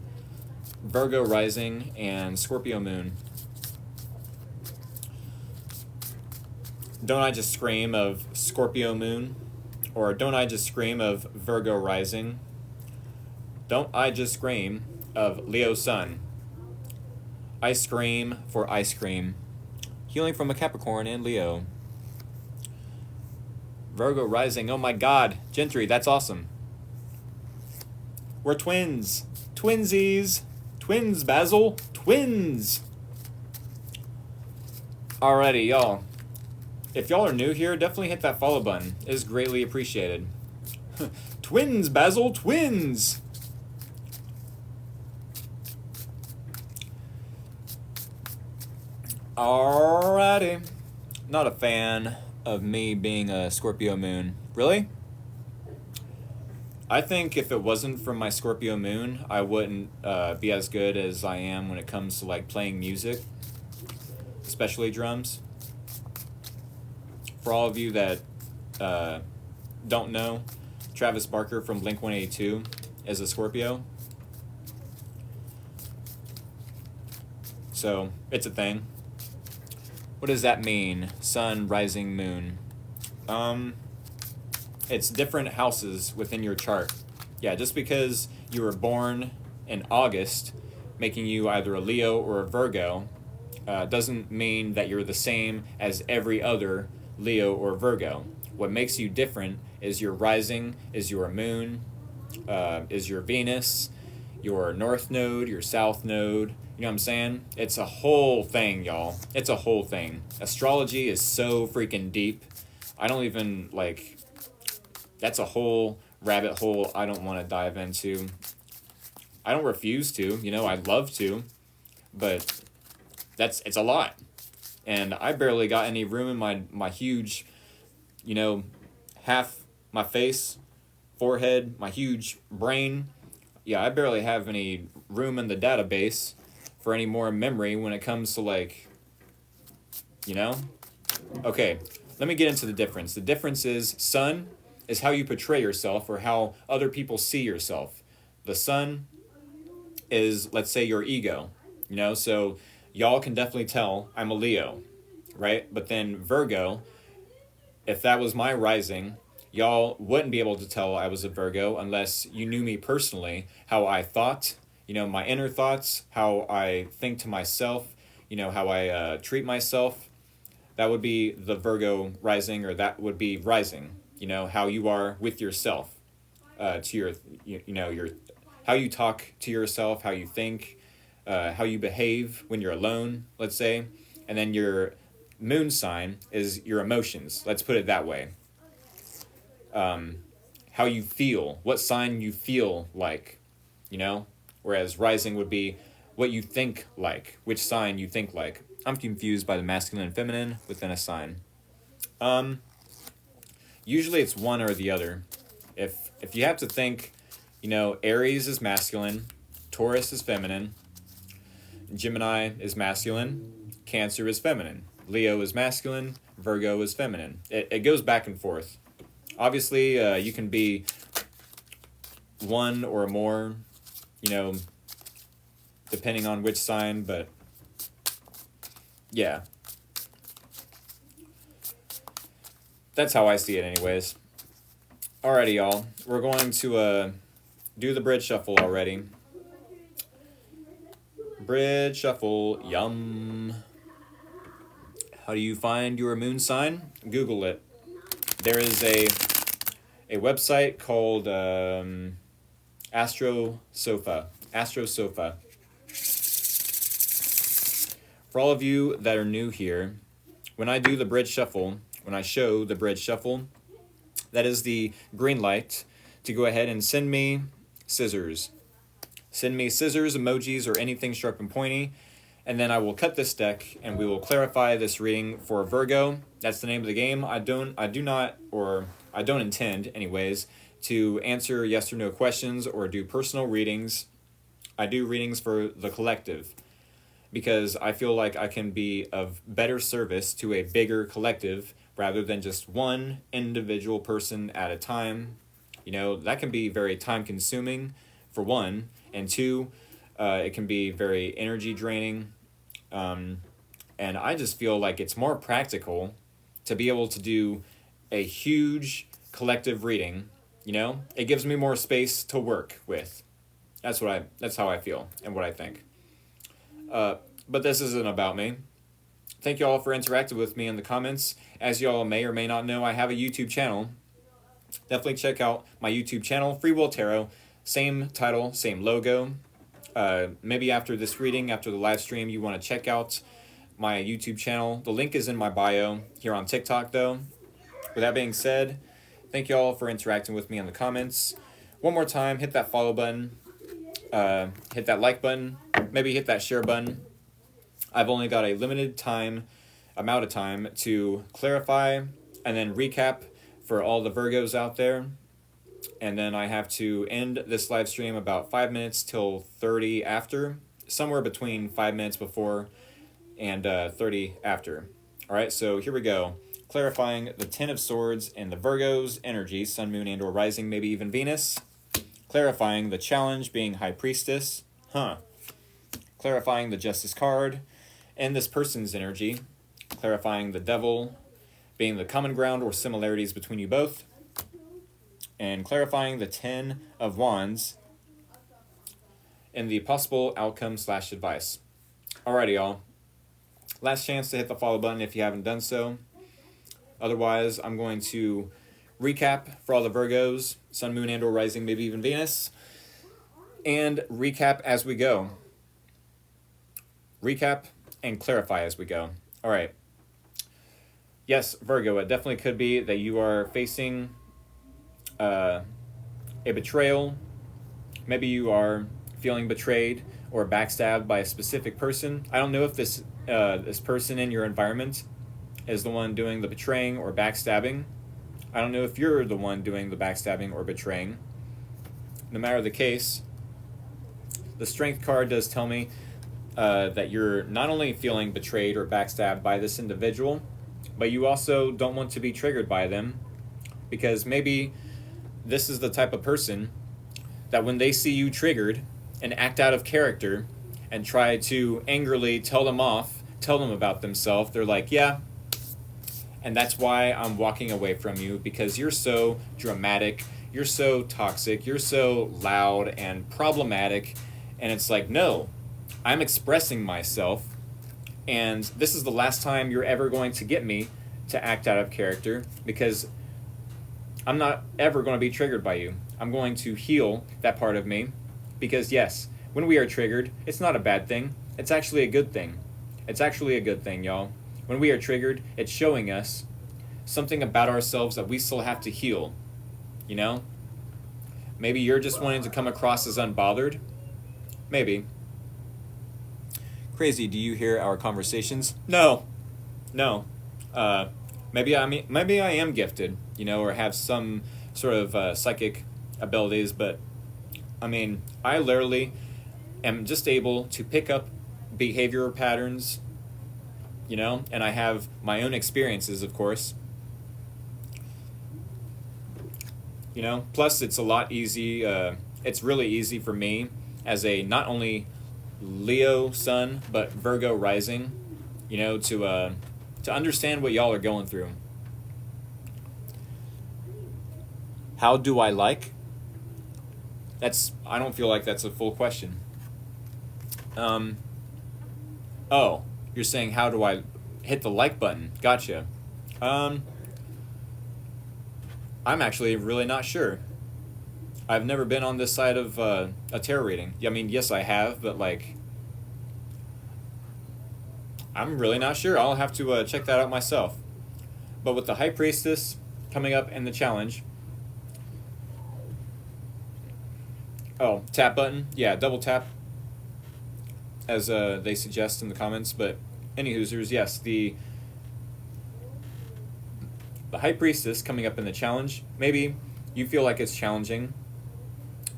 Virgo rising, and Scorpio moon. Don't I just scream of Scorpio moon? Or don't I just scream of Virgo rising? Don't I just scream of Leo sun? I scream for ice cream. Healing from a Capricorn and Leo. Virgo rising, oh my god. Gentry, that's awesome. We're twins. Twinsies. Twins, Basil. Twins. Alrighty, y'all. If y'all are new here, definitely hit that follow button. It is greatly appreciated. Twins, Basil, twins! Alrighty. Not a fan of me being a Scorpio moon. Really? I think if it wasn't for my Scorpio moon, I wouldn't be as good as I am when it comes to playing music, especially drums. For all of you that don't know, Travis Barker from Blink-182 is a Scorpio. So, it's a thing. What does that mean? Sun, rising, moon. It's different houses within your chart. Yeah, just because you were born in August, making you either a Leo or a Virgo, doesn't mean that you're the same as every other Leo or Virgo. What makes you different is your rising, is your moon, is your Venus, your north node, your south node. You know what I'm saying? It's a whole thing, y'all. It's a whole thing. Astrology is so freaking deep. I don't even, like, that's a whole rabbit hole I don't want to dive into. I don't refuse to, you know, I'd love to, but it's a lot. And I barely got any room in my huge, you know, half my face, forehead, my huge brain. Yeah, I barely have any room in the database for any more memory when it comes to, like, you know? Okay, let me get into the difference. The difference is sun is how you portray yourself or how other people see yourself. The sun is, let's say, your ego, you know? So y'all can definitely tell I'm a Leo, right? But then Virgo, if that was my rising, y'all wouldn't be able to tell I was a Virgo unless you knew me personally, how I thought, you know, my inner thoughts, how I think to myself, you know, how I treat myself. That would be the Virgo rising, or that would be rising, you know, how you are with yourself, to your, you know, your, how you talk to yourself, how you think, how you behave when you're alone, let's say. And then your moon sign is your emotions. Let's put it that way. How you feel, what sign you feel like, you know? Whereas rising would be what you think like, which sign you think like. I'm confused by the masculine and feminine within a sign. Usually it's one or the other. If you have to think, you know, Aries is masculine, Taurus is feminine, Gemini is masculine, Cancer is feminine, Leo is masculine, Virgo is feminine. It goes back and forth. Obviously, you can be one or more, you know, depending on which sign, but yeah. That's how I see it anyways. Alrighty, y'all. We're going to do the bridge shuffle already. Bridge shuffle, yum. How do you find your moon sign? Google it. There is a website called Astro Sofa. For all of you that are new here, when I do the bridge shuffle, when I show the bridge shuffle, that is the green light to go ahead and send me scissors. Send me scissors, emojis, or anything sharp and pointy, and then I will cut this deck and we will clarify this reading for Virgo. That's the name of the game. I don't intend, anyways, to answer yes or no questions or do personal readings. I do readings for the collective because I feel like I can be of better service to a bigger collective rather than just one individual person at a time. You know, that can be very time consuming for one, and two, it can be very energy draining. And I just feel like it's more practical to be able to do a huge collective reading. You know, it gives me more space to work with. That's how I feel and what I think. But this isn't about me. Thank you all for interacting with me in the comments. As you all may or may not know, I have a YouTube channel. Definitely check out my YouTube channel, Free Will Tarot. Same title, same logo. Maybe after this reading, after the live stream, you want to check out my YouTube channel. The link is in my bio here on TikTok, though. With that being said, thank you all for interacting with me in the comments. One more time, hit that follow button. Hit that like button. Maybe hit that share button. I've only got a limited amount of time to clarify and then recap for all the Virgos out there. And then I have to end this live stream about 5 minutes till 30 after, somewhere between 5 minutes before and 30 after. All right, so here we go. Clarifying the Ten of Swords and the Virgo's energy, Sun, Moon, and or Rising, maybe even Venus. Clarifying the challenge being High Priestess. Clarifying the Justice card and this person's energy. clarifying the devil being the common ground or similarities between you both, and clarifying the 10 of Wands in the possible outcome / advice. Alrighty, y'all. Last chance to hit the follow button if you haven't done so. Otherwise, I'm going to recap for all the Virgos, Sun, Moon, and or Rising, maybe even Venus, and recap as we go. Recap and clarify as we go. All right. Yes, Virgo, it definitely could be that you are facing a betrayal. Maybe you are feeling betrayed or backstabbed by a specific person. I don't know if this person in your environment is the one doing the betraying or backstabbing. I don't know if you're the one doing the backstabbing or betraying. No matter the case, the Strength card does tell me that you're not only feeling betrayed or backstabbed by this individual, but you also don't want to be triggered by them, because maybe this is the type of person that when they see you triggered and act out of character and try to angrily tell them about themselves, they're like, yeah, and that's why I'm walking away from you, because you're so dramatic, you're so toxic, you're so loud and problematic. And it's like, no, I'm expressing myself, and this is the last time you're ever going to get me to act out of character, because I'm not ever going to be triggered by you. I'm going to heal that part of me, because yes, when we are triggered, it's not a bad thing. It's actually a good thing. It's actually a good thing, y'all. When we are triggered, it's showing us something about ourselves that we still have to heal, you know? Maybe you're just wanting to come across as unbothered. Maybe. Crazy, do you hear our conversations? No. Maybe I am gifted, you know, or have some sort of psychic abilities, but I mean, I literally am just able to pick up behavioral patterns, you know, and I have my own experiences, of course. You know, plus it's a lot easy. It's really easy for me as a not only Leo sun but Virgo rising, you know, to understand what y'all are going through. How do I like? I don't feel like that's a full question. Oh, you're saying how do I hit the like button? Gotcha. I'm actually really not sure. I've never been on this side of a tarot reading. I mean, yes, I have, but like, I'm really not sure. I'll have to check that out myself. But with the High Priestess coming up in the challenge, oh, tap button, yeah, double tap, as they suggest in the comments. But any hoosers, yes, the High Priestess coming up in the challenge. Maybe you feel like it's challenging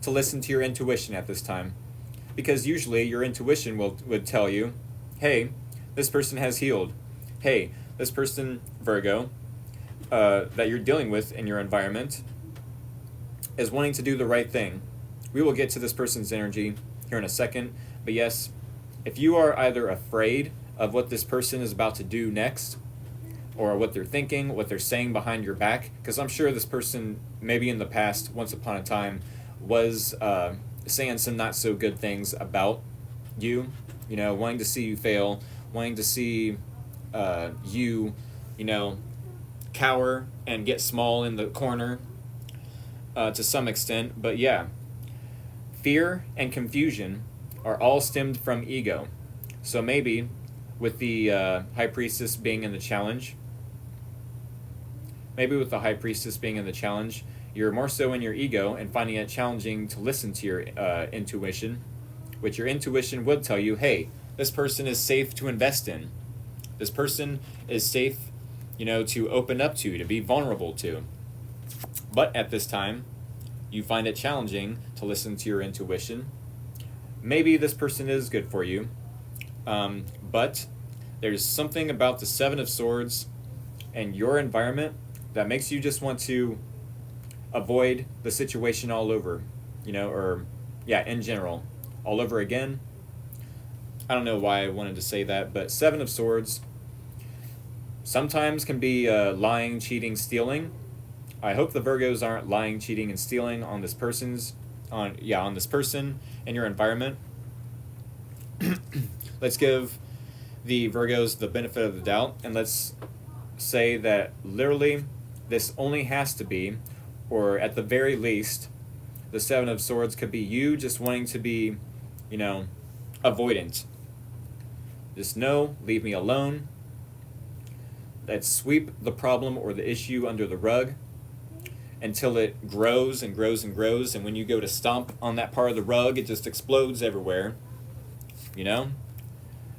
to listen to your intuition at this time, because usually your intuition would tell you, hey, this person has healed. Hey, this person, Virgo, that you're dealing with in your environment is wanting to do the right thing. We will get to this person's energy here in a second, but yes, if you are either afraid of what this person is about to do next, or what they're thinking, what they're saying behind your back, because I'm sure this person, maybe in the past, once upon a time, was saying some not so good things about you, you know, wanting to see you fail, wanting to see you, you know, cower and get small in the corner to some extent. But yeah, fear and confusion are all stemmed from ego. So maybe with the High Priestess being in the challenge, you're more so in your ego and finding it challenging to listen to your intuition, which your intuition would tell you, hey, this person is safe to invest in. This person is safe, you know, to open up to be vulnerable to. But at this time, you find it challenging to listen to your intuition. Maybe this person is good for you, but there's something about the Seven of Swords and your environment that makes you just want to avoid the situation all over, you know, or yeah, in general, all over again. I don't know why I wanted to say that, but Seven of Swords, sometimes can be lying, cheating, stealing. I hope the Virgos aren't lying, cheating, and stealing on this on this person and your environment. Let's give the Virgos the benefit of the doubt, and let's say that literally this only has to be, or at the very least, the Seven of Swords could be you just wanting to be, avoidant. Just no, leave me alone. Let's sweep the problem or the issue under the rug until it grows and grows and grows, and when you go to stomp on that part of the rug, it just explodes everywhere.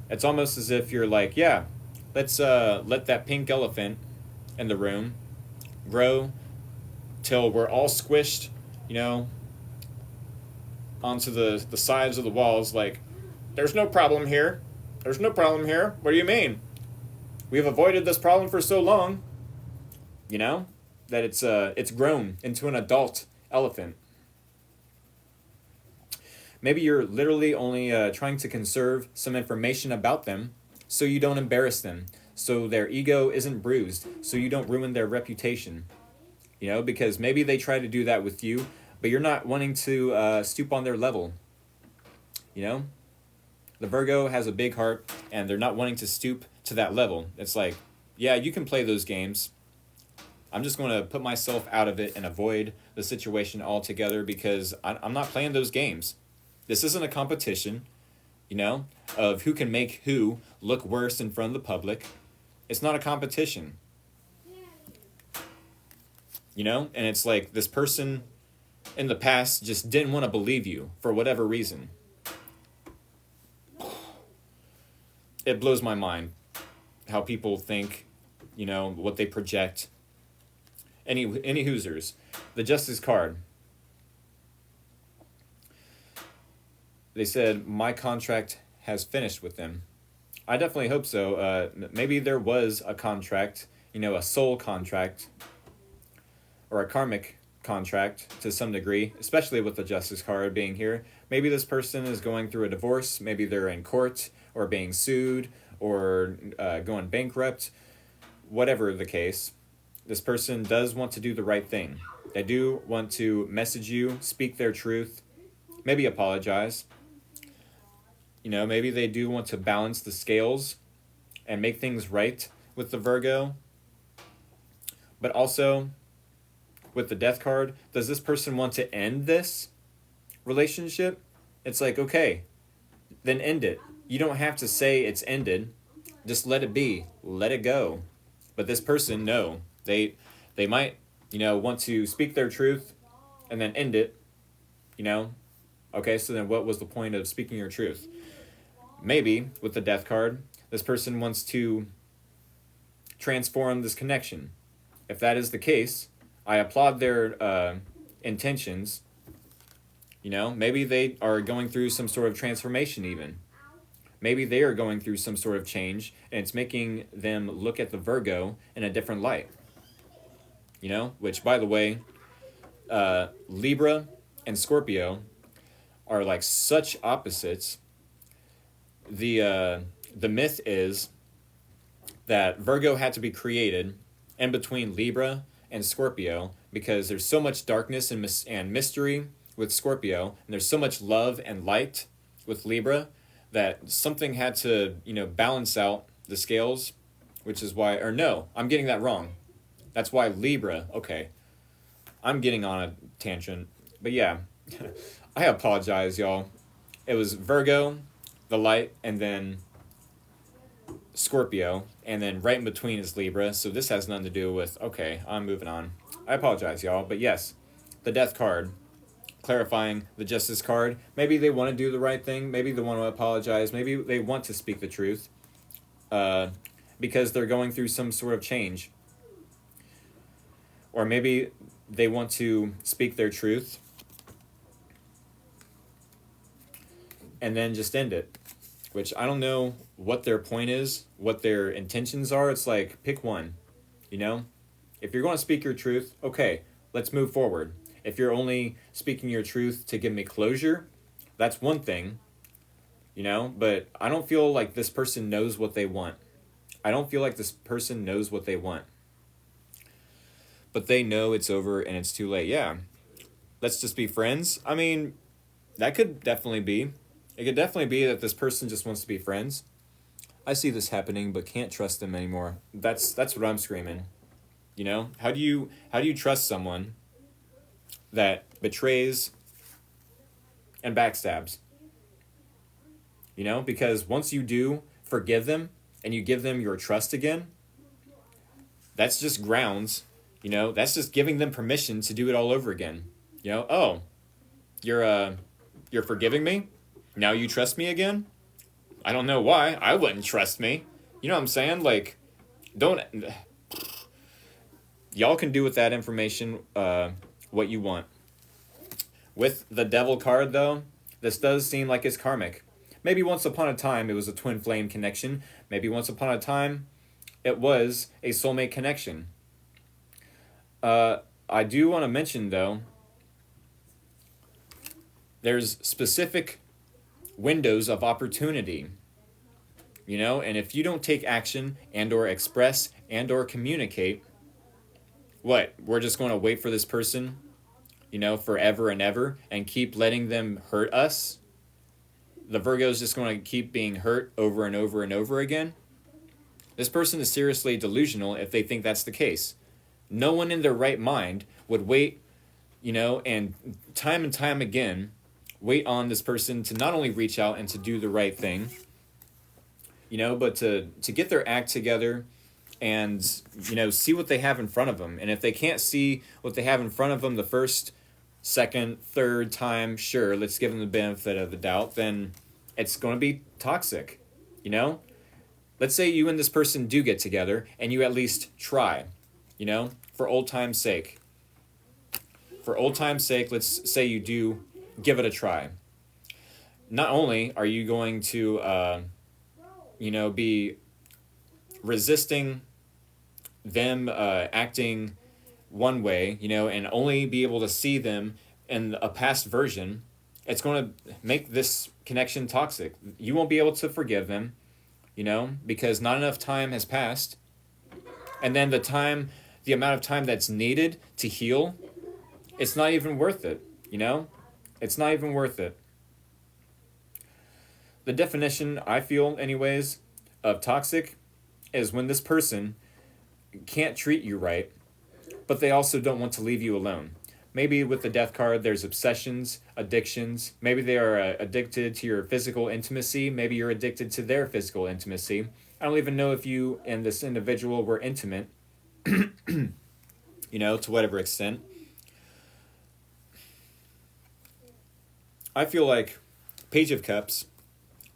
It's almost as if you're like, yeah, let's let that pink elephant in the room grow till we're all squished, onto the sides of the walls. Like, there's no problem here. There's no problem here. What do you mean? We've avoided this problem for so long. That it's grown into an adult elephant. Maybe you're literally only trying to conserve some information about them so you don't embarrass them, so their ego isn't bruised, so you don't ruin their reputation. Because maybe they try to do that with you, but you're not wanting to stoop on their level. The Virgo has a big heart, and they're not wanting to stoop to that level. It's like, yeah, you can play those games. I'm just going to put myself out of it and avoid the situation altogether because I'm not playing those games. This isn't a competition, of who can make who look worse in front of the public. It's not a competition. And it's like this person in the past just didn't want to believe you for whatever reason. It blows my mind how people think, what they project. Any Hoosers. The Justice card. They said, my contract has finished with them. I definitely hope so. Maybe there was a contract, a soul contract, or a karmic contract to some degree, especially with the Justice card being here. Maybe this person is going through a divorce. Maybe they're in court or being sued or going bankrupt. Whatever the case, this person does want to do the right thing. They do want to message you, speak their truth, maybe apologize. Maybe they do want to balance the scales and make things right with the Virgo. But also, with the Death card, does this person want to end this relationship? It's like, okay, then end it. You don't have to say it's ended. Just let it be. Let it go. But this person, no. They might, want to speak their truth and then end it. Okay, so then what was the point of speaking your truth? Maybe, with the Death card, this person wants to transform this connection. If that is the case, I applaud their intentions. Maybe they are going through some sort of transformation even. Maybe they are going through some sort of change, and it's making them look at the Virgo in a different light. Which, by the way, Libra and Scorpio are like such opposites. The myth is that Virgo had to be created in between Libra and Scorpio because there's so much darkness and mystery with Scorpio, and there's so much love and light with Libra that something had to, balance out the scales, which is why, or no, I'm getting that wrong. That's why Libra, okay, I'm getting on a tangent, but yeah, I apologize, y'all. It was Virgo, the light, and then Scorpio, and then right in between is Libra, so this has nothing to do with, okay, I'm moving on. I apologize, y'all, but yes, the Death card, clarifying the Justice card. Maybe they want to do the right thing, maybe they want to apologize, maybe they want to speak the truth, because they're going through some sort of change. Or maybe they want to speak their truth and then just end it. Which I don't know what their point is, what their intentions are. It's like, pick one, If you're going to speak your truth, okay, let's move forward. If you're only speaking your truth to give me closure, that's one thing, but I don't feel like this person knows what they want. I don't feel like this person knows what they want. But they know it's over and it's too late. Yeah. Let's just be friends. I mean, that could definitely be. It could definitely be that this person just wants to be friends. I see this happening but can't trust them anymore. That's what I'm screaming. You know? How do you trust someone that betrays and backstabs? You know, because once you do forgive them and you give them your trust again, that's just grounds, you know, that's just giving them permission to do it all over again. You know, oh, you're forgiving me? Now you trust me again? I don't know why. I wouldn't trust me. You know what I'm saying? Like, don't y'all can do with that information what you want. With the Devil card, though, this does seem like it's karmic. Maybe once upon a time it was a twin flame connection. Maybe once upon a time it was a soulmate connection. I do want to mention, though, there's specific windows of opportunity. You know, and if you don't take action and or express and or communicate, what? We're just going to wait for this person, you know, forever and ever and keep letting them hurt us? The Virgo's just going to keep being hurt over and over and over again? This person is seriously delusional if they think that's the case. No one in their right mind would wait, you know, and time again, wait on this person to not only reach out and to do the right thing, you know, but to get their act together and, you know, see what they have in front of them. And if they can't see what they have in front of them the first, second, third time, sure, let's give them the benefit of the doubt, then it's going to be toxic, you know? Let's say you and this person do get together and you at least try, you know, for old time's sake. For old time's sake, let's say you do give it a try. Not only are you going to, you know, be resisting them acting one way, you know, and only be able to see them in a past version, it's going to make this connection toxic. You won't be able to forgive them, you know, because not enough time has passed. And then the amount of time that's needed to heal, it's not even worth it, you know? It's not even worth it. The definition, I feel anyways, of toxic is when this person can't treat you right, but they also don't want to leave you alone. Maybe with the death card, there's obsessions, addictions. Maybe they are addicted to your physical intimacy. Maybe you're addicted to their physical intimacy. I don't even know if you and this individual were intimate, you know, to whatever extent. I feel like Page of Cups,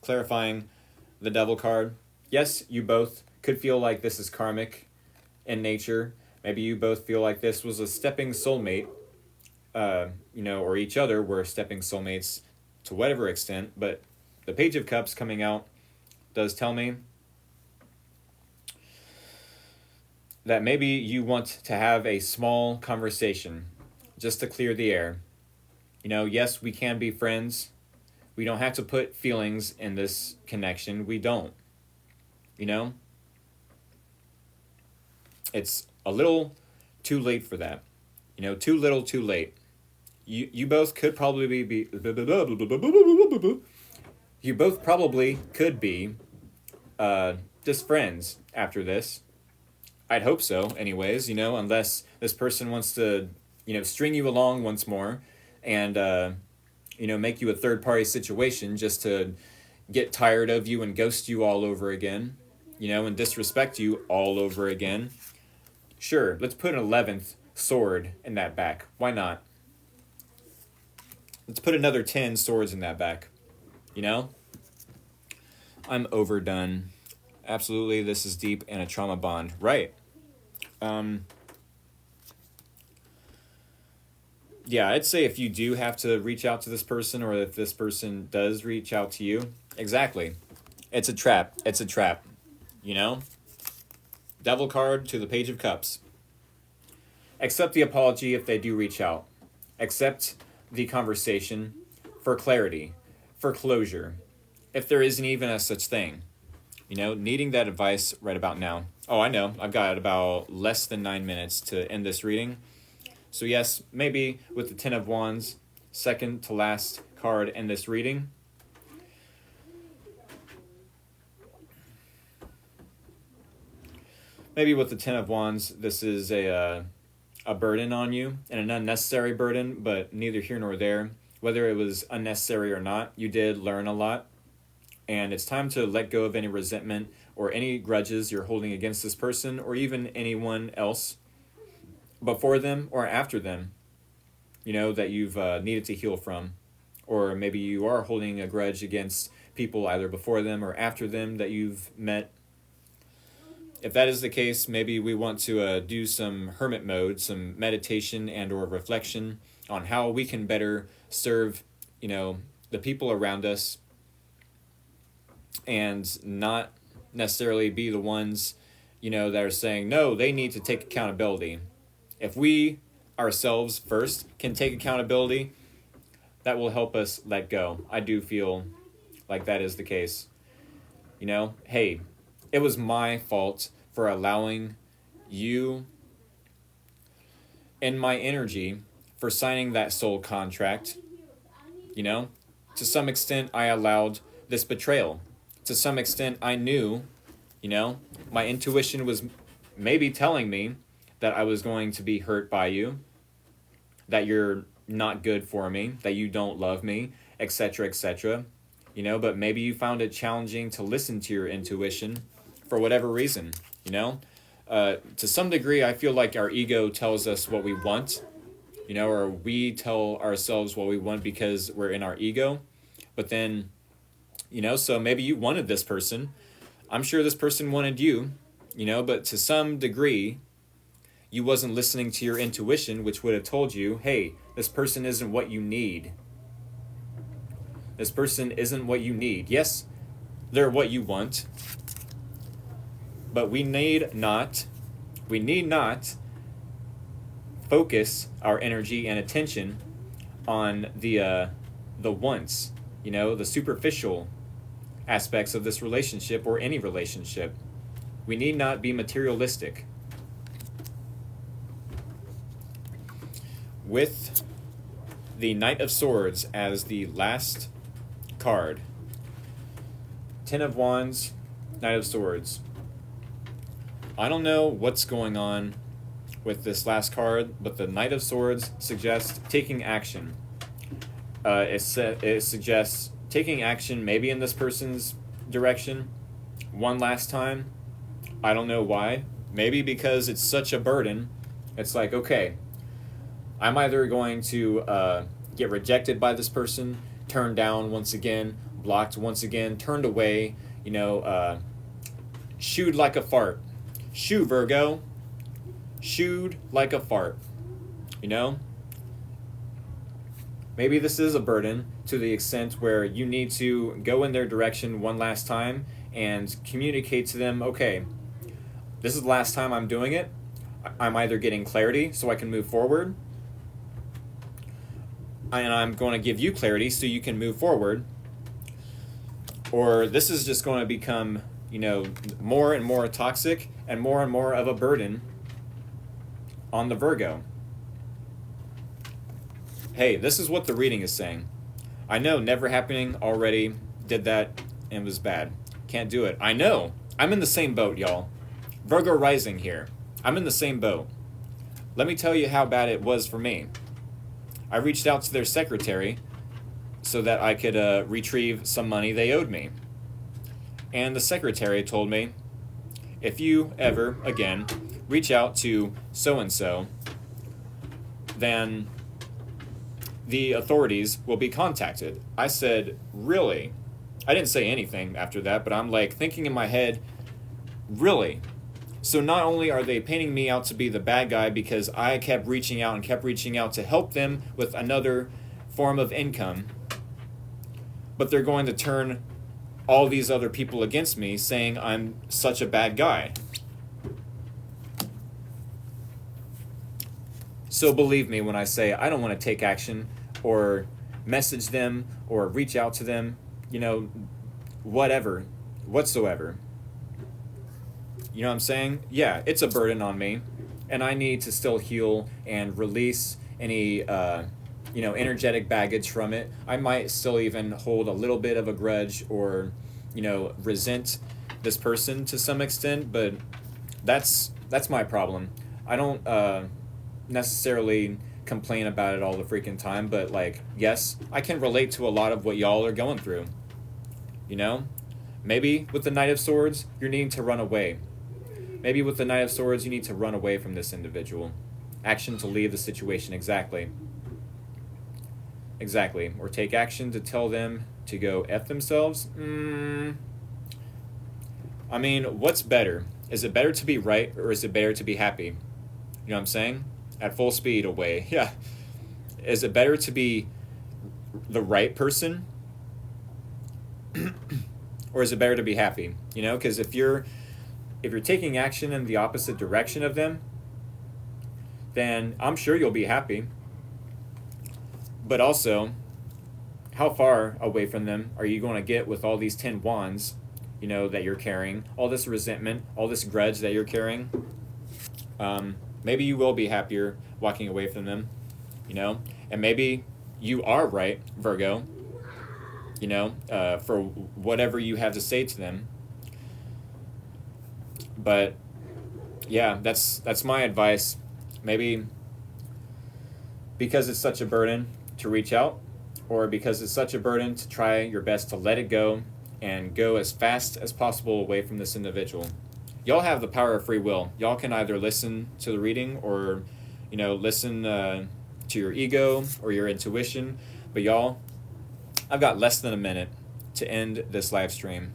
clarifying the Devil card. Yes, you both could feel like this is karmic in nature. Maybe you both feel like this was a stepping soulmate, you know, or each other were stepping soulmates to whatever extent. But the Page of Cups coming out does tell me that maybe you want to have a small conversation just to clear the air. You know, yes, we can be friends. We don't have to put feelings in this connection. We don't. You know? It's a little too late for that. You know, too little, too late. You both could probably be you both probably could be just friends after this. I'd hope so, anyways, you know, unless this person wants to, you know, string you along once more and, you know, make you a third-party situation just to get tired of you and ghost you all over again, you know, and disrespect you all over again. Sure, let's put an 11th sword in that back. Why not? Let's put another 10 swords in that back, you know? I'm overdone. Absolutely, this is deep and a trauma bond. Right. Yeah, I'd say if you do have to reach out to this person or if this person does reach out to you, exactly. It's a trap. It's a trap. You know? Devil card to the Page of Cups. Accept the apology if they do reach out. Accept the conversation for clarity, for closure, if there isn't even a such thing. needing that advice right about now. Oh, I know. I've got about less than 9 minutes to end this reading. So yes, maybe with the Ten of Wands, second to last card in this reading. Maybe with the Ten of Wands, this is a burden on you, and an unnecessary burden, but neither here nor there. Whether it was unnecessary or not, you did learn a lot. And it's time to let go of any resentment or any grudges you're holding against this person or even anyone else before them or after them, that you've needed to heal from. Or maybe you are holding a grudge against people either before them or after them that you've met. If that is the case, maybe we want to do some hermit mode, some meditation and or reflection on how we can better serve, the people around us and not necessarily be the ones, that are saying, no, they need to take accountability. If we ourselves first can take accountability, that will help us let go. I do feel like that is the case. Hey, it was my fault for allowing you and my energy for signing that soul contract. To some extent, I allowed this betrayal. To some extent, I knew, my intuition was maybe telling me that I was going to be hurt by you, that you're not good for me, that you don't love me, etc., etc. But maybe you found it challenging to listen to your intuition for whatever reason, To some degree, I feel like our ego tells us what we want, or we tell ourselves what we want because we're in our ego. But then, so maybe you wanted this person. I'm sure this person wanted you, but to some degree, you wasn't listening to your intuition, which would have told you, hey, this person isn't what you need. This person isn't what you need. Yes, they're what you want, but we need not focus our energy and attention on the wants, the superficial aspects of this relationship or any relationship. We need not be materialistic. With the Knight of Swords as the last card. Ten of Wands, Knight of Swords. I don't know what's going on with this last card, but the Knight of Swords suggests taking action. It suggests taking action maybe in this person's direction one last time. I don't know why. Maybe because it's such a burden. It's like, okay, I'm either going to get rejected by this person, turned down once again, blocked once again, turned away, shooed like a fart. Shoo, Virgo. Shooed like a fart. Maybe this is a burden to the extent where you need to go in their direction one last time and communicate to them, okay, this is the last time I'm doing it. I'm either getting clarity so I can move forward, and I'm going to give you clarity so you can move forward, or this is just going to become, more and more toxic and more of a burden on the Virgo. Hey, this is what the reading is saying. I know, never happening already, did that, and was bad. Can't do it. I know. I'm in the same boat, y'all. Virgo rising here. I'm in the same boat. Let me tell you how bad it was for me. I reached out to their secretary so that I could retrieve some money they owed me. And the secretary told me, if you ever, again, reach out to so-and-so, then the authorities will be contacted. I said, really? I didn't say anything after that, but I'm like thinking in my head, really? So not only are they painting me out to be the bad guy because I kept reaching out to help them with another form of income, but they're going to turn all these other people against me saying I'm such a bad guy. So believe me when I say I don't want to take action or message them or reach out to them, whatever, whatsoever. You know what I'm saying? Yeah, it's a burden on me, and I need to still heal and release any energetic baggage from it. I might still even hold a little bit of a grudge or resent this person to some extent, but that's my problem. I don't necessarily complain about it all the freaking time, but like, yes, I can relate to a lot of what y'all are going through. You know, maybe with the Knight of Swords, you're needing to run away. Maybe with the Knight of Swords, you need to run away from this individual. Action to leave the situation, exactly. Exactly. Or take action to tell them to go F themselves? I mean, what's better? Is it better to be right or is it better to be happy? You know what I'm saying? At full speed away. Yeah. Is it better to be the right person or is it better to be happy? You know, because if you're taking action in the opposite direction of them, then I'm sure you'll be happy. But also, how far away from them are you going to get with all these 10 wands, that you're carrying, all this resentment, all this grudge that you're carrying? Maybe you will be happier walking away from them, and maybe you are right, Virgo, for whatever you have to say to them. But yeah, that's my advice. Maybe because it's such a burden to reach out, or because it's such a burden to try your best to let it go and go as fast as possible away from this individual. Y'all have the power of free will. Y'all can either listen to the reading or, listen to your ego or your intuition. But y'all, I've got less than a minute to end this live stream.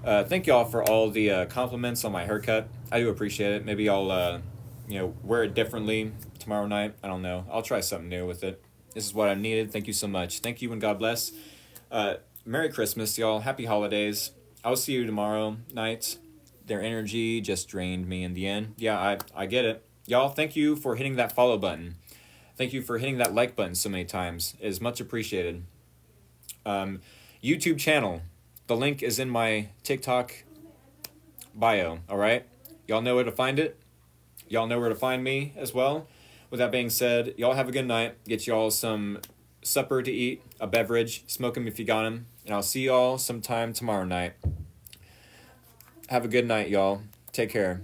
Thank y'all for all the compliments on my haircut. I do appreciate it. Maybe I'll, wear it differently tomorrow night. I don't know. I'll try something new with it. This is what I needed. Thank you so much. Thank you and God bless. Merry Christmas, y'all. Happy holidays. I'll see you tomorrow night. Their energy just drained me in the end. Yeah, I get it. Y'all, thank you for hitting that follow button. Thank you for hitting that like button so many times. It is much appreciated. YouTube channel. The link is in my TikTok bio, all right? Y'all know where to find it. Y'all know where to find me as well. With that being said, y'all have a good night. Get y'all some supper to eat, a beverage, smoke them if you got them, and I'll see y'all sometime tomorrow night. Have a good night, y'all. Take care.